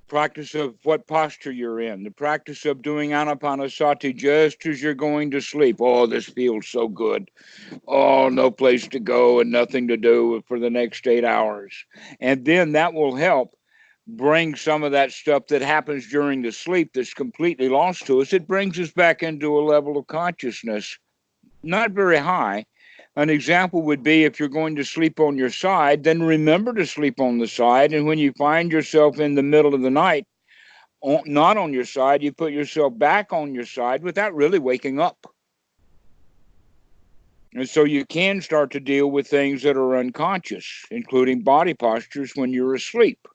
Practice of what posture you're in, the practice of doing anapanasati just as you're going to sleep. Oh, this feels so good. Oh, no place to go and nothing to do for the next 8 hours. And then that will help bring some of that stuff that happens during the sleep that's completely lost to us. It brings us back into a level of consciousness, not very high. An example would be if you're going to sleep on your side, then remember to sleep on the side. And when you find yourself in the middle of the night, not on your side, you put yourself back on your side without really waking up. And so you can start to deal with things that are unconscious, including body postures when you're asleep.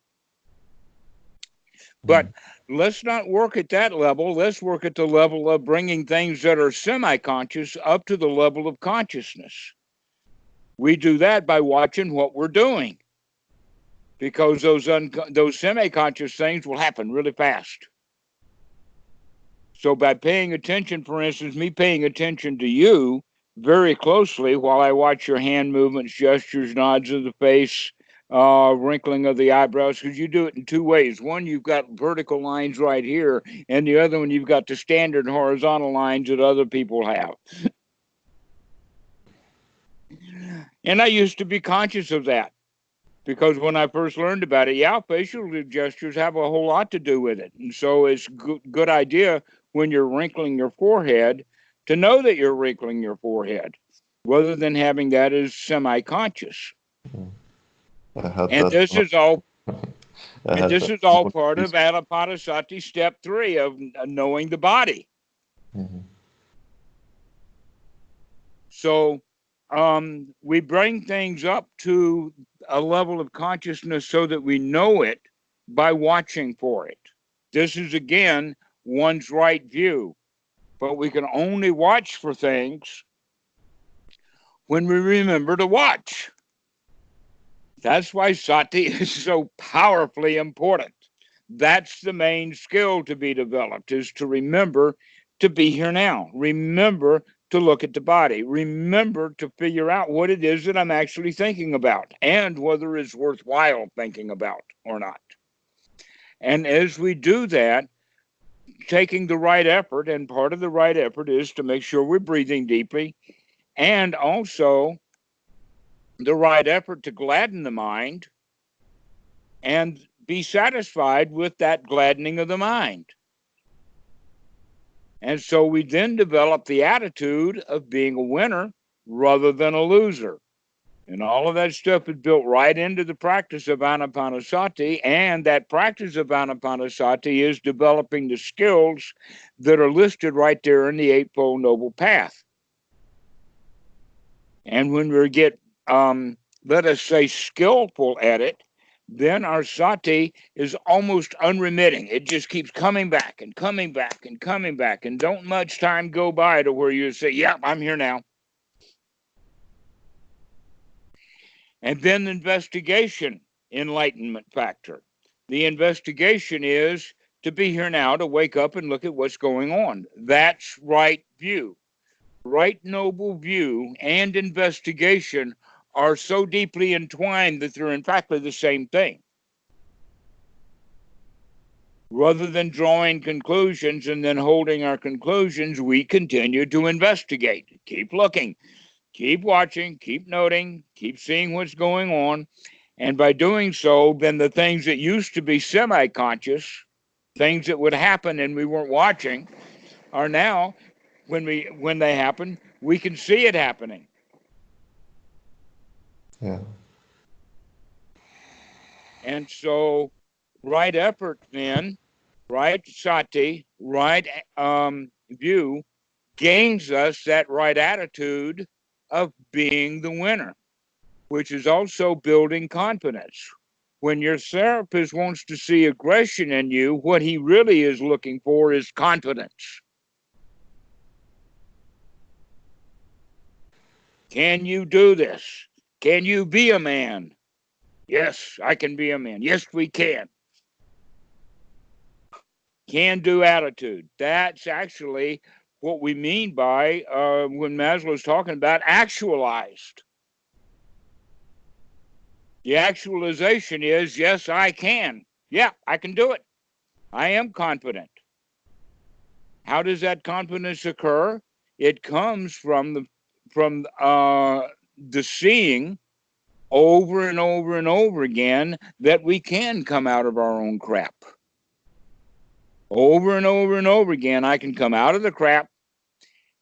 But let's not work at that level. Let's work at the level of bringing things that are semi-conscious up to the level of consciousness. We do that by watching what we're doing, because those semi-conscious things will happen really fast. So by paying attention, for instance, me paying attention to you very closely while I watch your hand movements, gestures, nods of the face, wrinkling of the eyebrows, because you do it in two ways. One, you've got vertical lines right here, and the other one, you've got the standard horizontal lines that other people have. And I used to be conscious of that, because when I first learned about it, yeah, facial gestures have a whole lot to do with it. And so it's good idea when you're wrinkling your forehead to know that you're wrinkling your forehead, rather than having that as semi-conscious. And this is all part of Anapanasati step 3 of knowing the body. So we bring things up to a level of consciousness so that we know it by watching for it. This is, again, one's right view. But we can only watch for things when we remember to watch. That's why sati is so powerfully important. That's the main skill to be developed, is to remember to be here now. Remember to look at the body. Remember to figure out what it is that I'm actually thinking about and whether it's worthwhile thinking about or not. And as we do that, taking the right effort, and part of the right effort is to make sure we're breathing deeply, and also the right effort to gladden the mind and be satisfied with that gladdening of the mind. And so we then develop the attitude of being a winner rather than a loser. And all of that stuff is built right into the practice of Anapanasati. And that practice of Anapanasati is developing the skills that are listed right there in the Eightfold Noble Path. And when we get, let us say, skillful at it, then our sati is almost unremitting. It just keeps coming back and coming back and coming back. And don't much time go by to where you say, yeah, I'm here now. And then the investigation, enlightenment factor. The investigation is to be here now, to wake up and look at what's going on. That's right view. Right noble view and investigation are so deeply entwined that they're in fact the same thing. Rather than drawing conclusions and then holding our conclusions, we continue to investigate. Keep looking, keep watching, keep noting, keep seeing what's going on. And by doing so, then the things that used to be semi-conscious, things that would happen and we weren't watching, are now, when they happen, we can see it happening. Yeah. And so right effort then, right sati, right view gains us that right attitude of being the winner, which is also building confidence. When your therapist wants to see aggression in you, what he really is looking for is confidence. Can you do this? Can you be a man? Yes, I can be a man. Yes, we can. Can-do attitude. That's actually what we mean by when Maslow's talking about actualized. The actualization is, yes, I can. Yeah, I can do it. I am confident. How does that confidence occur? It comes from the seeing over and over and over again that we can come out of our own crap. Over and over and over again, I can come out of the crap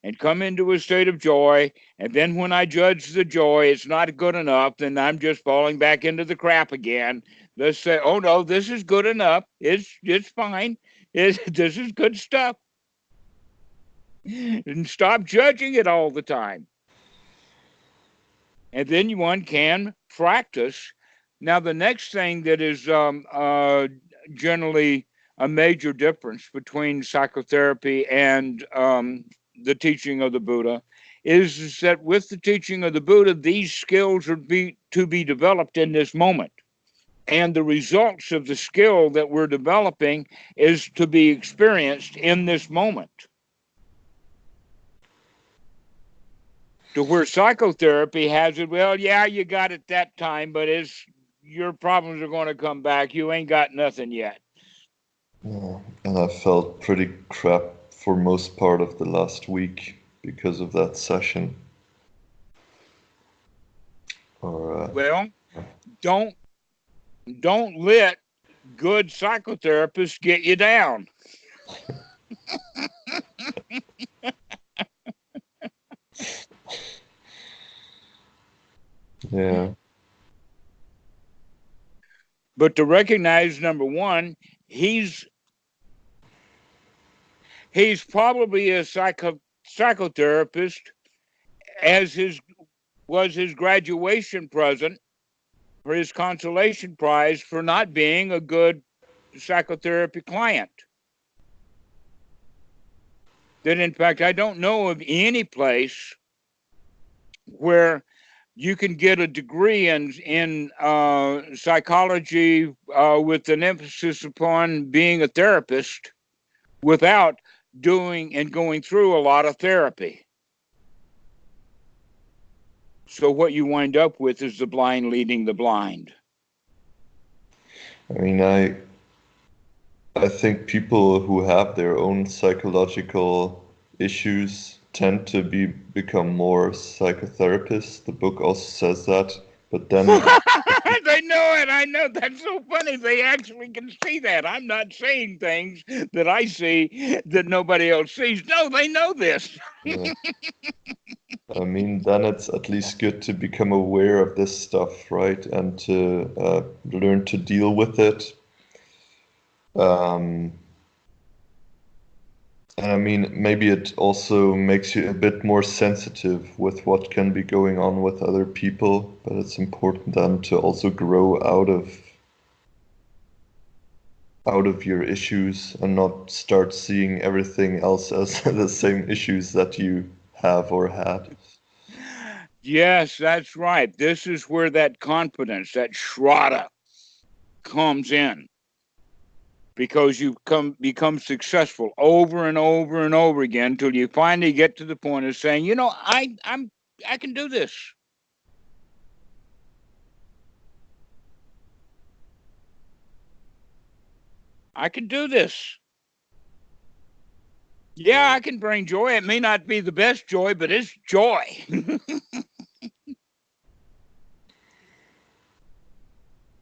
and come into a state of joy. And then when I judge the joy, it's not good enough, then I'm just falling back into the crap again. Let's say, oh no, this is good enough. It's fine. This is good stuff. And stop judging it all the time. And then one can practice. Now, the next thing that is generally a major difference between psychotherapy and the teaching of the Buddha is that with the teaching of the Buddha, these skills are to be developed in this moment. And the results of the skill that we're developing is to be experienced in this moment. To where psychotherapy has it, well, yeah, you got it that time, but your problems are going to come back. You ain't got nothing yet. Yeah. And I felt pretty crap for most part of the last week because of that session. Well, don't let good psychotherapists get you down. Yeah. But to recognize, number one, he's probably a psychotherapist as was his graduation present for his consolation prize for not being a good psychotherapy client. That in fact, I don't know of any place where you can get a degree in psychology with an emphasis upon being a therapist without doing and going through a lot of therapy. So what you wind up with is the blind leading the blind. I mean, I think people who have their own psychological issues tend to become more psychotherapists. The book also says that, but then they know it. I know. That's so funny. They actually can see that. I'm not saying things that I see that nobody else sees. No, they know this. Yeah. I mean, then it's at least good to become aware of this stuff, right? And to learn to deal with it. And I mean, maybe it also makes you a bit more sensitive with what can be going on with other people, but it's important then to also grow out of your issues and not start seeing everything else as the same issues that you have or had. Yes, that's right. This is where that confidence, that shraddha, comes in. Because you become successful over and over and over again until you finally get to the point of saying, you know, I can do this. I can do this. Yeah, I can bring joy. It may not be the best joy, but it's joy.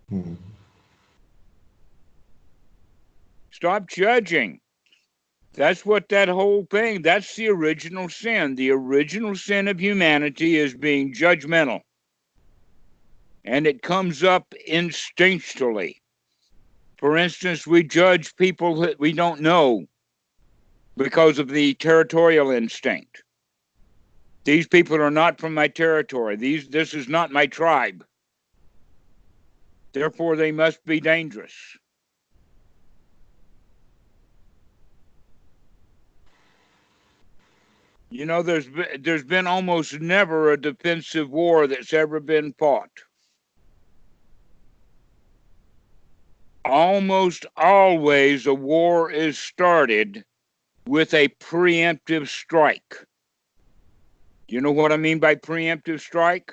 Hmm. Stop judging. That's what that whole thing, that's the original sin. The original sin of humanity is being judgmental. And it comes up instinctually. For instance, we judge people that we don't know because of the territorial instinct. These people are not from my territory. This is not my tribe. Therefore, they must be dangerous. You know, there's been almost never a defensive war that's ever been fought. Almost always a war is started with a preemptive strike. You know what I mean by preemptive strike?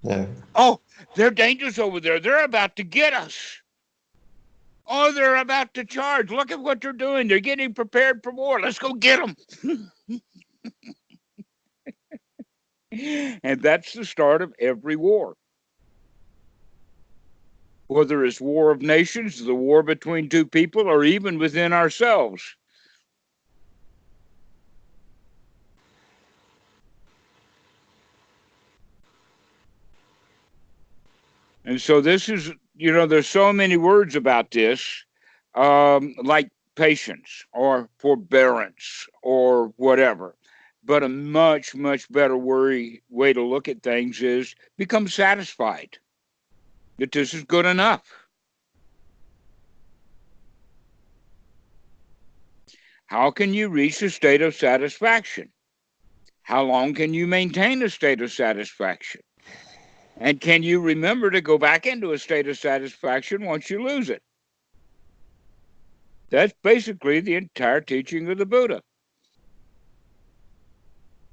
Yeah. Oh, they're dangerous over there. They're about to get us. Oh, they're about to charge. Look at what they're doing. They're getting prepared for war. Let's go get them. And that's the start of every war. Whether it's war of nations, the war between two people, or even within ourselves. And so this is, you know, there's so many words about this, like patience or forbearance or whatever. But a much, much better way to look at things is become satisfied that this is good enough. How can you reach a state of satisfaction? How long can you maintain a state of satisfaction? And can you remember to go back into a state of satisfaction once you lose it? That's basically the entire teaching of the Buddha.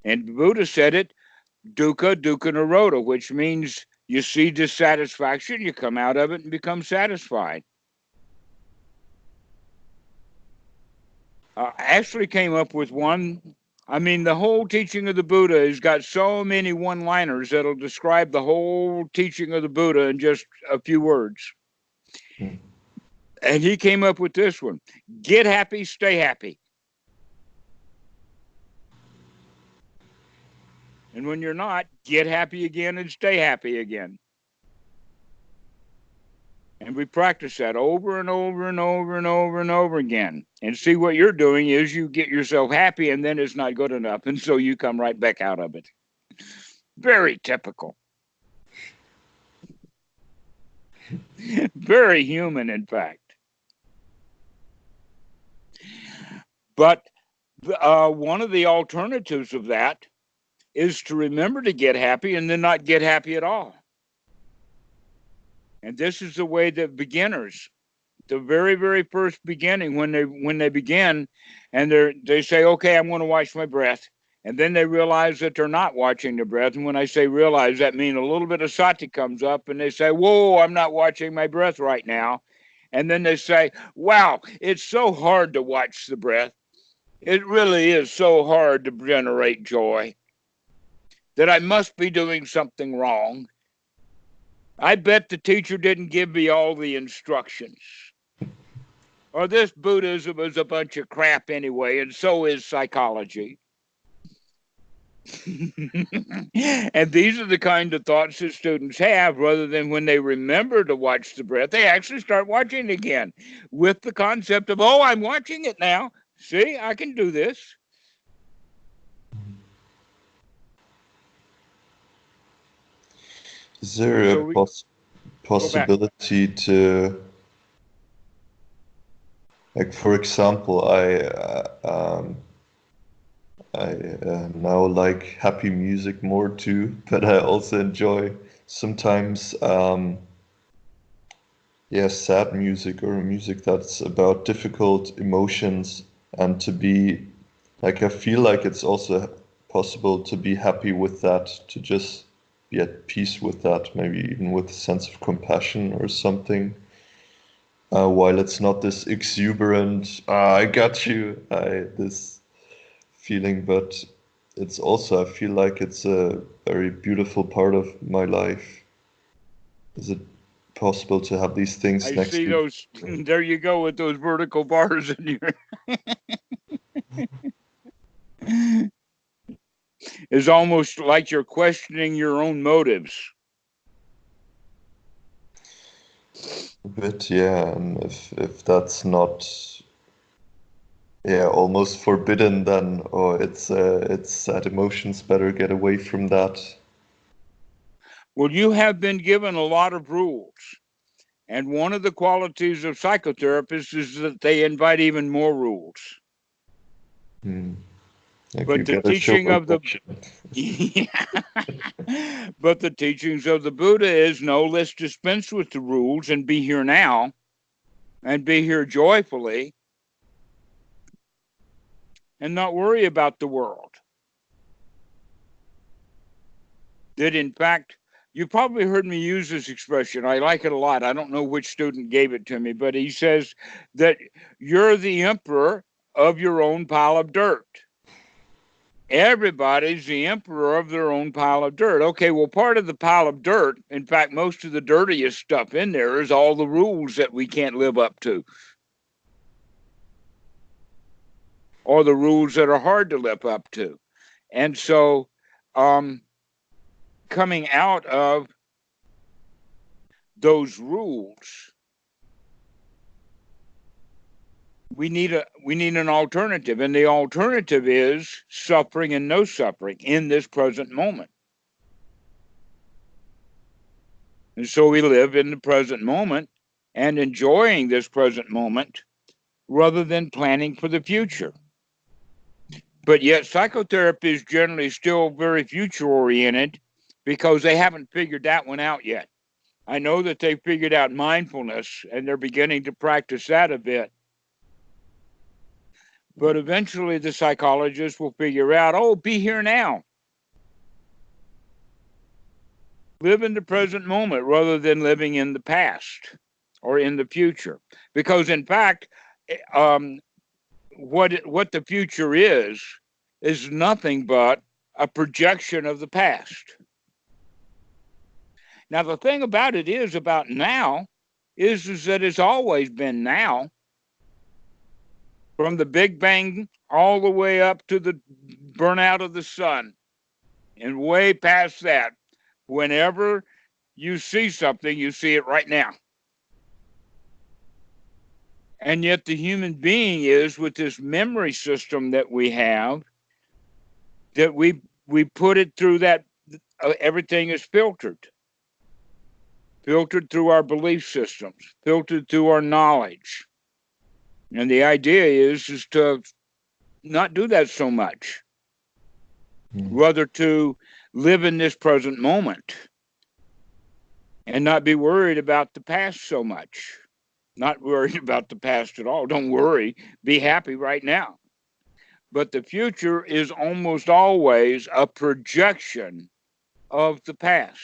And the Buddha said it, dukkha, dukkha nirodha, which means you see dissatisfaction, you come out of it and become satisfied. I actually came up with one. I mean, the whole teaching of the Buddha has got so many one-liners that'll describe the whole teaching of the Buddha in just a few words. Hmm. And he came up with this one: get happy, stay happy. And when you're not, get happy again and stay happy again. And we practice that over and over and over and over and over again. And see, what you're doing is you get yourself happy and then it's not good enough. And so you come right back out of it. Very typical. Very human, in fact. But one of the alternatives of that is to remember to get happy and then not get happy at all. And this is the way that beginners, the very, very first beginning, when they begin, and they say, okay, I'm going to watch my breath. And then they realize that they're not watching the breath. And when I say realize, that means a little bit of sati comes up and they say, whoa, I'm not watching my breath right now. And then they say, wow, it's so hard to watch the breath. It really is so hard to generate joy that I must be doing something wrong. I bet the teacher didn't give me all the instructions. Or this Buddhism is a bunch of crap anyway, and so is psychology. And these are the kind of thoughts that students have, rather than when they remember to watch the breath, they actually start watching it again with the concept of, oh, I'm watching it now. See, I can do this. Is there So a possibility to, like, for example, I now like happy music more too, but I also enjoy sometimes, yeah, sad music or music that's about difficult emotions, and to be like, I feel like it's also possible to be happy with that, to just be at peace with that, maybe even with a sense of compassion or something. While it's not this exuberant, I got you, this feeling, but it's also, I feel like it's a very beautiful part of my life. Is it possible to have these things I next see to those. There you go with those vertical bars in your. It's almost like you're questioning your own motives. a bit, yeah. And if that's not, yeah, almost forbidden, then it's sad emotions. Better get away from that. Well, you have been given a lot of rules. And one of the qualities of psychotherapists is that they invite even more rules. Like you But the gotta show teaching of the perfection. but the teachings of the Buddha is no, let's dispense with the rules and be here now and be here joyfully and not worry about the world. That in fact, you probably heard me use this expression. I like it a lot. I don't know which student gave it to me, but he says that you're the emperor of your own pile of dirt. Everybody's the emperor of their own pile of dirt. Okay, well, part of the pile of dirt, in fact, most of the dirtiest stuff in there is all the rules that we can't live up to, or the rules that are hard to live up to. And so, coming out of those rules, we need an alternative, and the alternative is suffering and no suffering in this present moment. And so we live in the present moment and enjoying this present moment rather than planning for the future. But yet psychotherapy is generally still very future oriented because they haven't figured that one out yet. I know that they figured out mindfulness and they're beginning to practice that a bit. But eventually the psychologist will figure out, oh, be here now. Live in the present moment rather than living in the past or in the future. Because in fact, what the future is nothing but a projection of the past. Now, the thing about it is about now is that it's always been now. From the Big Bang all the way up to the burnout of the sun and way past that. Whenever you see something, you see it right now. And yet the human being is, with this memory system that we have, that we put it through that, everything is filtered through our belief systems, filtered through our knowledge. And the idea is to not do that so much, rather to live in this present moment and not be worried about the past so much. Not worried about the past at all. Don't worry. Be happy right now. But the future is almost always a projection of the past.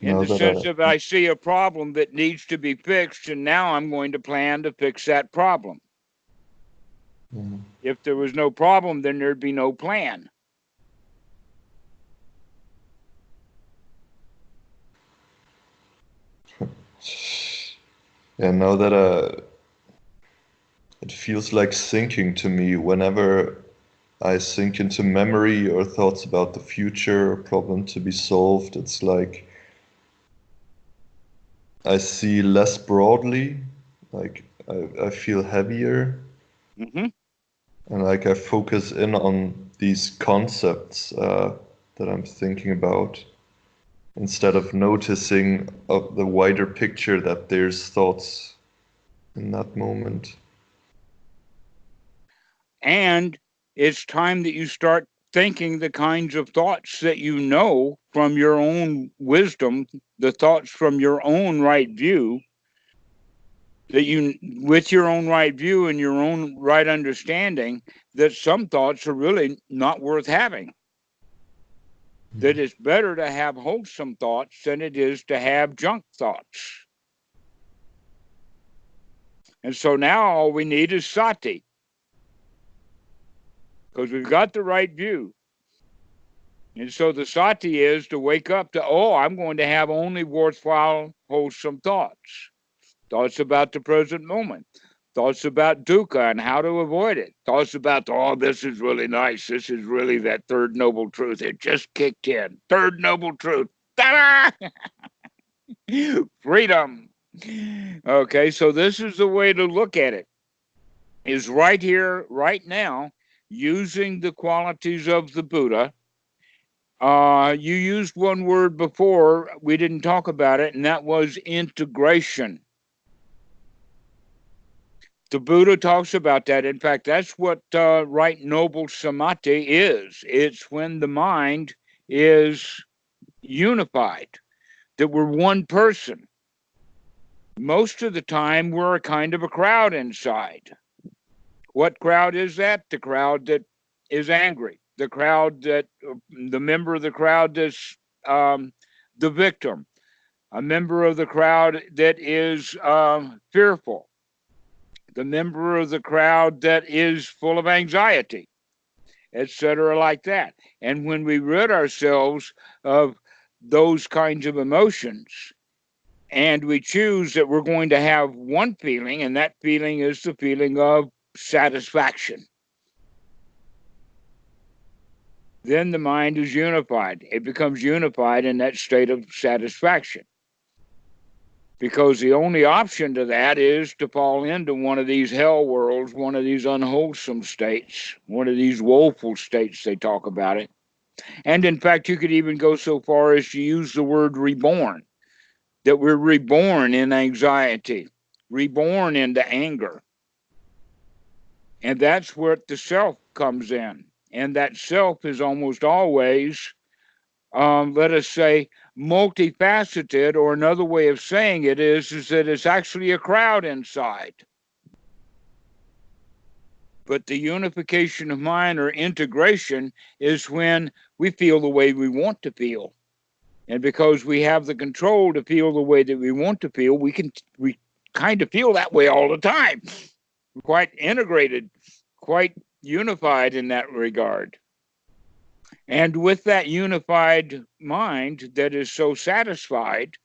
In Now the that sense of I see a problem that needs to be fixed, and now I'm going to plan to fix that problem. If there was no problem, then there'd be no plan. yeah, now that it feels like sinking to me whenever I sink into memory or thoughts about the future, a problem to be solved. It's like I see less broadly, like I feel heavier, Mm-hmm. and like I focus in on these concepts that I'm thinking about instead of noticing of the wider picture that there's thoughts in that moment. And it's time that you start thinking the kinds of thoughts that you know from your own wisdom, the thoughts from your own right view, that you, with your own right view and your own right understanding, that some thoughts are really not worth having. That it's better to have wholesome thoughts than it is to have junk thoughts. And so now all we need is sati, because we've got the right view. And so the sati is to wake up to, oh, I'm going to have only worthwhile, wholesome thoughts. Thoughts about the present moment. Thoughts about dukkha and how to avoid it. Thoughts about, oh, this is really nice. This is really that third noble truth. It just kicked in. Third noble truth. Ta-da! Freedom. Okay, so this is the way to look at it. Is right here, right now, using the qualities of the Buddha. You used one word before, we didn't talk about it, and that was integration. The Buddha talks about that. In fact, that's what right noble samadhi is. It's when the mind is unified, that we're one person. Most of the time, we're a kind of a crowd inside. What crowd is that? The crowd that is angry. The crowd that, the member of the crowd that's the victim. A member of the crowd that is fearful. The member of the crowd that is full of anxiety, etc., like that. And when we rid ourselves of those kinds of emotions, and we choose that we're going to have one feeling, and that feeling is the feeling of satisfaction, then the mind is unified. It becomes unified in that state of satisfaction. Because the only option to that is to fall into one of these hell worlds, one of these unwholesome states, one of these woeful states, they talk about it. And in fact, you could even go so far as to use the word reborn, that we're reborn in anxiety, reborn into anger. And that's where the self comes in. And that self is almost always, let us say, multifaceted, or another way of saying it is that it's actually a crowd inside. But the unification of mind or integration is when we feel the way we want to feel. And because we have the control to feel the way that we want to feel, we kind of feel that way all the time. We're quite integrated, quite unified in that regard. And with that unified mind that is so satisfied,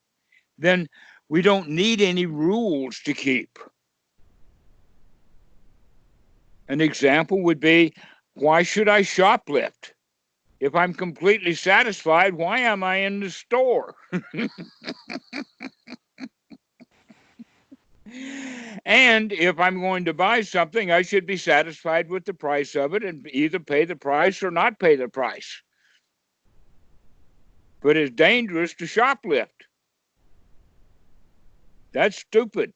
then we don't need any rules to keep. An example would be, why should I shoplift? If I'm completely satisfied, why am I in the store? And if I'm going to buy something, I should be satisfied with the price of it and either pay the price or not pay the price. But it's dangerous to shoplift. That's stupid.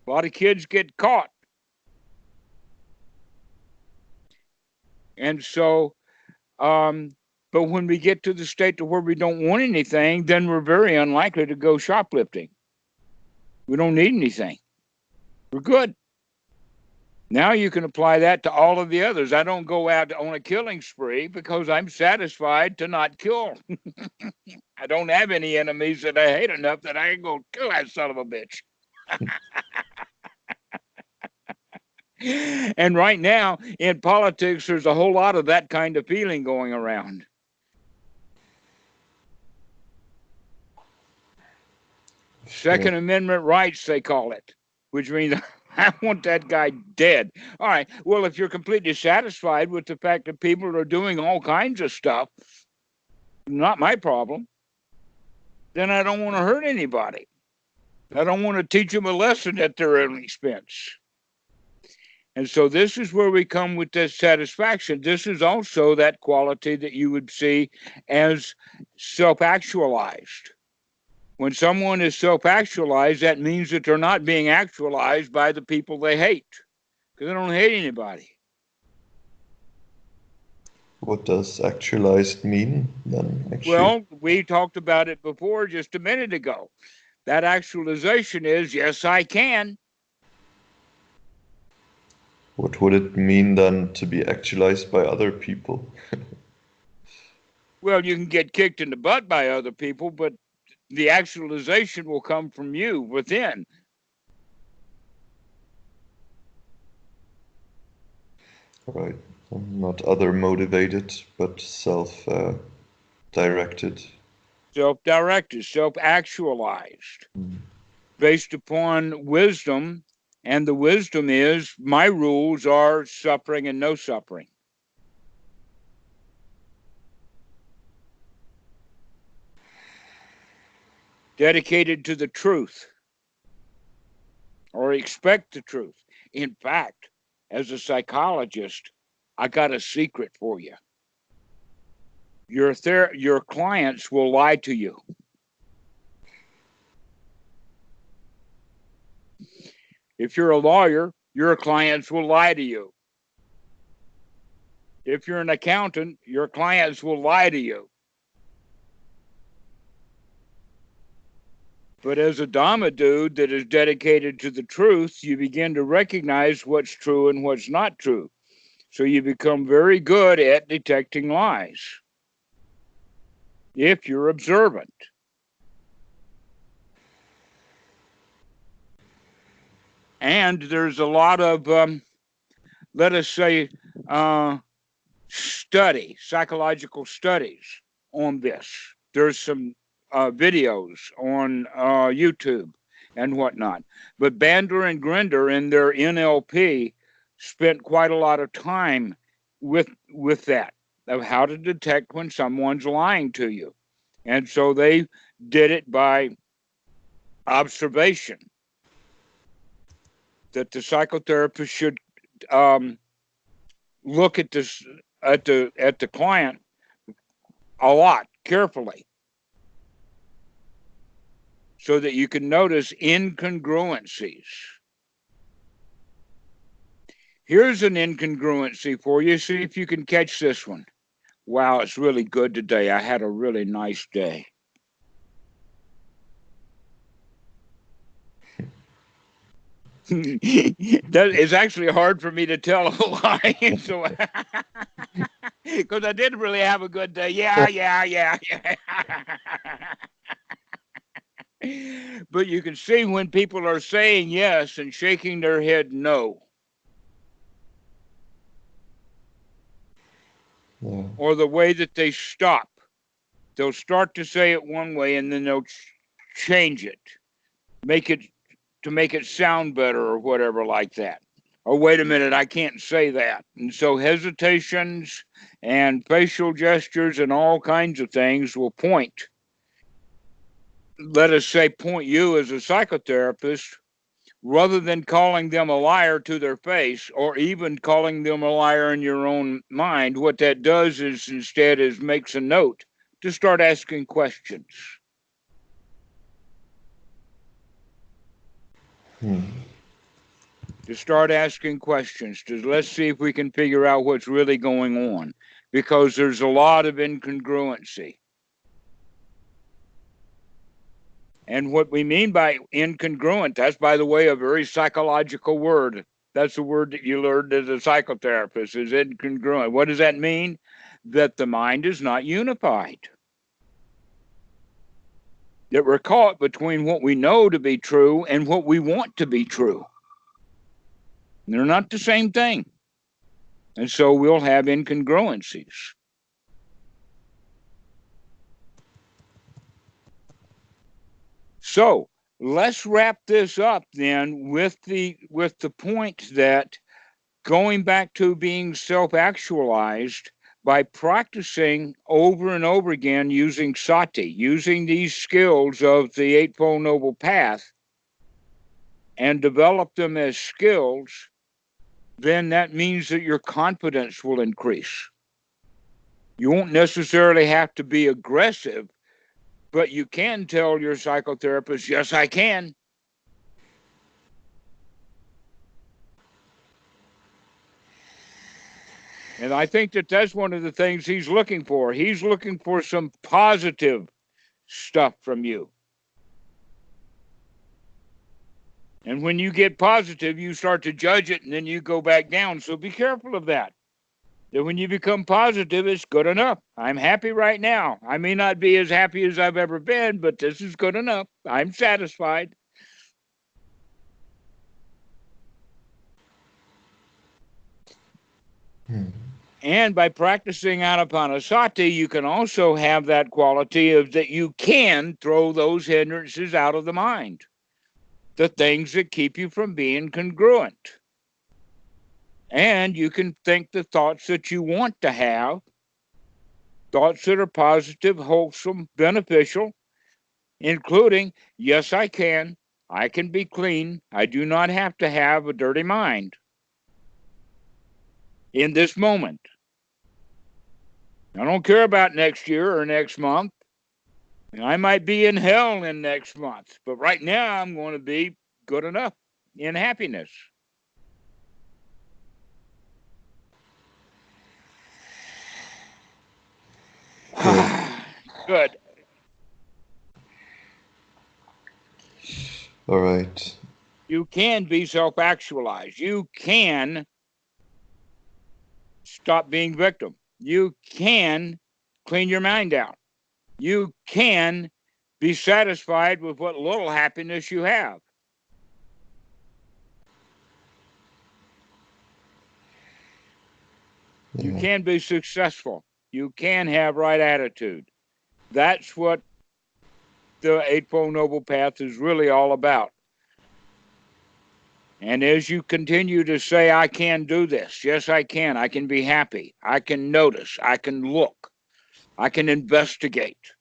A lot of kids get caught. And so, but when we get to the state to where we don't want anything, then we're very unlikely to go shoplifting. We don't need anything. We're good. Now you can apply that to all of the others. I don't go out on a killing spree because I'm satisfied to not kill. I don't have any enemies that I hate enough that I can go kill that son of a bitch. And right now in politics, there's a whole lot of that kind of feeling going around. Second Amendment rights, they call it, which means I want that guy dead. All right. Well, if you're completely satisfied with the fact that people are doing all kinds of stuff, not my problem, then I don't want to hurt anybody. I don't want to teach them a lesson at their own expense. And so this is where we come with this satisfaction. This is also that quality that you would see as self-actualized. When someone is self-actualized, that means that they're not being actualized by the people they hate, because they don't hate anybody. What does actualized mean then, actually? Well, we talked about it before just a minute ago. That actualization is, yes, I can. What would it mean then to be actualized by other people? Well, you can get kicked in the butt by other people, but the actualization will come from you within. Right. Not other motivated, but self Directed. Self-directed, self-actualized, based upon wisdom. And the wisdom is, my rules are suffering and no suffering. Dedicated to the truth, or expect the truth. In fact, as a psychologist, I got a secret for you. Your clients will lie to you. If you're a lawyer, your clients will lie to you. If you're an accountant, your clients will lie to you. But as a Dhamma dude that is dedicated to the truth, you begin to recognize what's true and what's not true. So you become very good at detecting lies if you're observant. And there's a lot of, let us say, psychological studies on this. There's some videos on YouTube and whatnot. But Bandler and Grinder in their NLP spent quite a lot of time with that, of how to detect when someone's lying to you. And so they did it by observation, that the psychotherapist should look at this at the client a lot carefully, so that you can notice incongruencies. Here's an incongruency for you. See if you can catch this one. Wow, it's really good today. I had a really nice day. That is actually hard for me to tell a lie, so because I didn't really have a good day. Yeah. But you can see when people are saying yes and shaking their head no. Yeah. Or the way that they stop. They'll start to say it one way and then they'll change it, make it sound better or whatever like that. Or wait a minute, I can't say that. And so hesitations and facial gestures and all kinds of things will point. Let us say point you as a psychotherapist, rather than calling them a liar to their face, or even calling them a liar in your own mind. What that does is instead is makes a note to start asking questions. To start asking questions. Let's see if we can figure out what's really going on, because there's a lot of incongruency. And what we mean by incongruent, that's, by the way, a very psychological word. That's the word that you learned as a psychotherapist, is incongruent. What does that mean? That the mind is not unified. That we're caught between what we know to be true and what we want to be true. They're not the same thing. And so we'll have incongruencies. So let's wrap this up then with the point that going back to being self-actualized by practicing over and over again using sati, using these skills of the Eightfold Noble Path, and develop them as skills, then that means that your confidence will increase. You won't necessarily have to be aggressive, but you can tell your psychotherapist, yes, I can. And I think that that's one of the things he's looking for. He's looking for some positive stuff from you. And when you get positive, you start to judge it and then you go back down. So be careful of that. That when you become positive, it's good enough. I'm happy right now. I may not be as happy as I've ever been, but this is good enough. I'm satisfied. And by practicing anapanasati, you can also have that quality of that you can throw those hindrances out of the mind, the things that keep you from being congruent. And you can think the thoughts that you want to have, thoughts that are positive, wholesome, beneficial, including, yes, I can be clean. I do not have to have a dirty mind in this moment. I don't care about next year or next month. I might be in hell in next month, but right now I'm going to be good enough in happiness. Good. All right. You can be self-actualized. You can stop being victim. You can clean your mind out. You can be satisfied with what little happiness you have. You can be successful. You can have right attitude. That's what the Eightfold Noble Path is really all about. And as you continue to say, I can do this, yes, I can be happy, I can notice, I can look, I can investigate.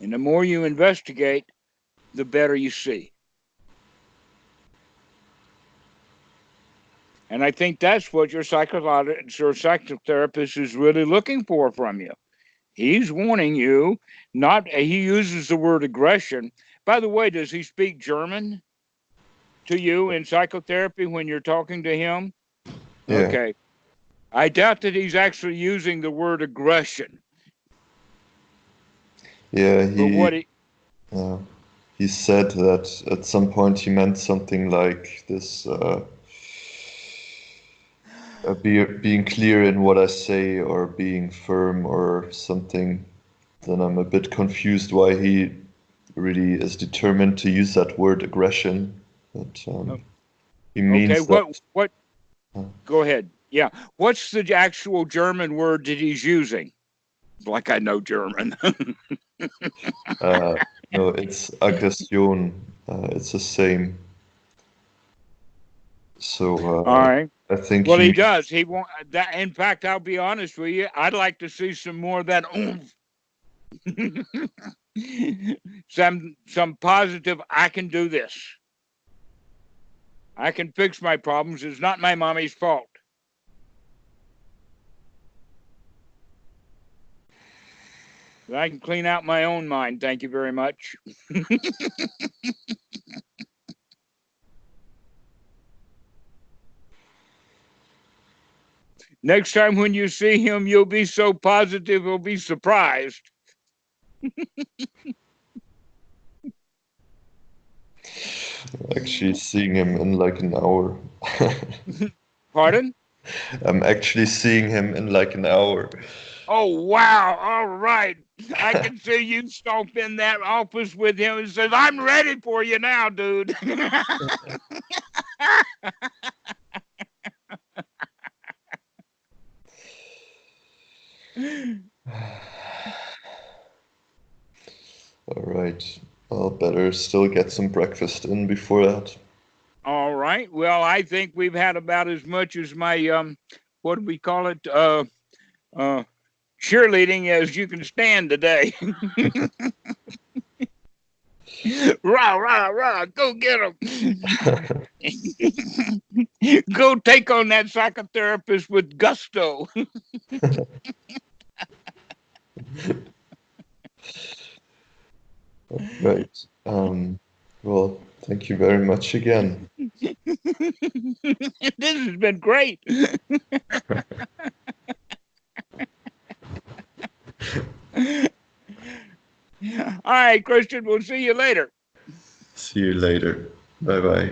And the more you investigate, the better you see. And I think that's what your psychologist or psychotherapist is really looking for from you. He's warning you, not, he uses the word aggression. By the way, does he speak German to you in psychotherapy when you're talking to him? Yeah. Okay. I doubt that he's actually using the word aggression. Yeah, he said that at some point he meant something like this, being clear in what I say or being firm or something. Then I'm a bit confused why he really is determined to use that word aggression. But he means okay, what? Uh, Go ahead. Yeah. What's the actual German word that he's using? Like I know German. no, it's aggression. It's the same. So All right. I think Well, he he, does. He won't. That. In fact, I'll be honest with you. I'd like to see some more of that oomph. some positive. I can do this. I can fix my problems. It's not my mommy's fault. I can clean out my own mind. Thank you very much. Next time when you see him, you'll be so positive, you'll be surprised. actually seeing him in like an hour. Pardon? I'm actually seeing him in like an hour. Oh, wow. All right. I can see you stomp in that office with him and says, I'm ready for you now, dude. All right. I'll better still get some breakfast in before that. All right. Well, I think we've had about as much as my what do we call it? Cheerleading as you can stand today. Rah, rah, rah. Go get them. Go take on that psychotherapist with gusto. Right. Well, thank you very much again. This has been great. All right, Christian, we'll see you later. See you later. Bye bye.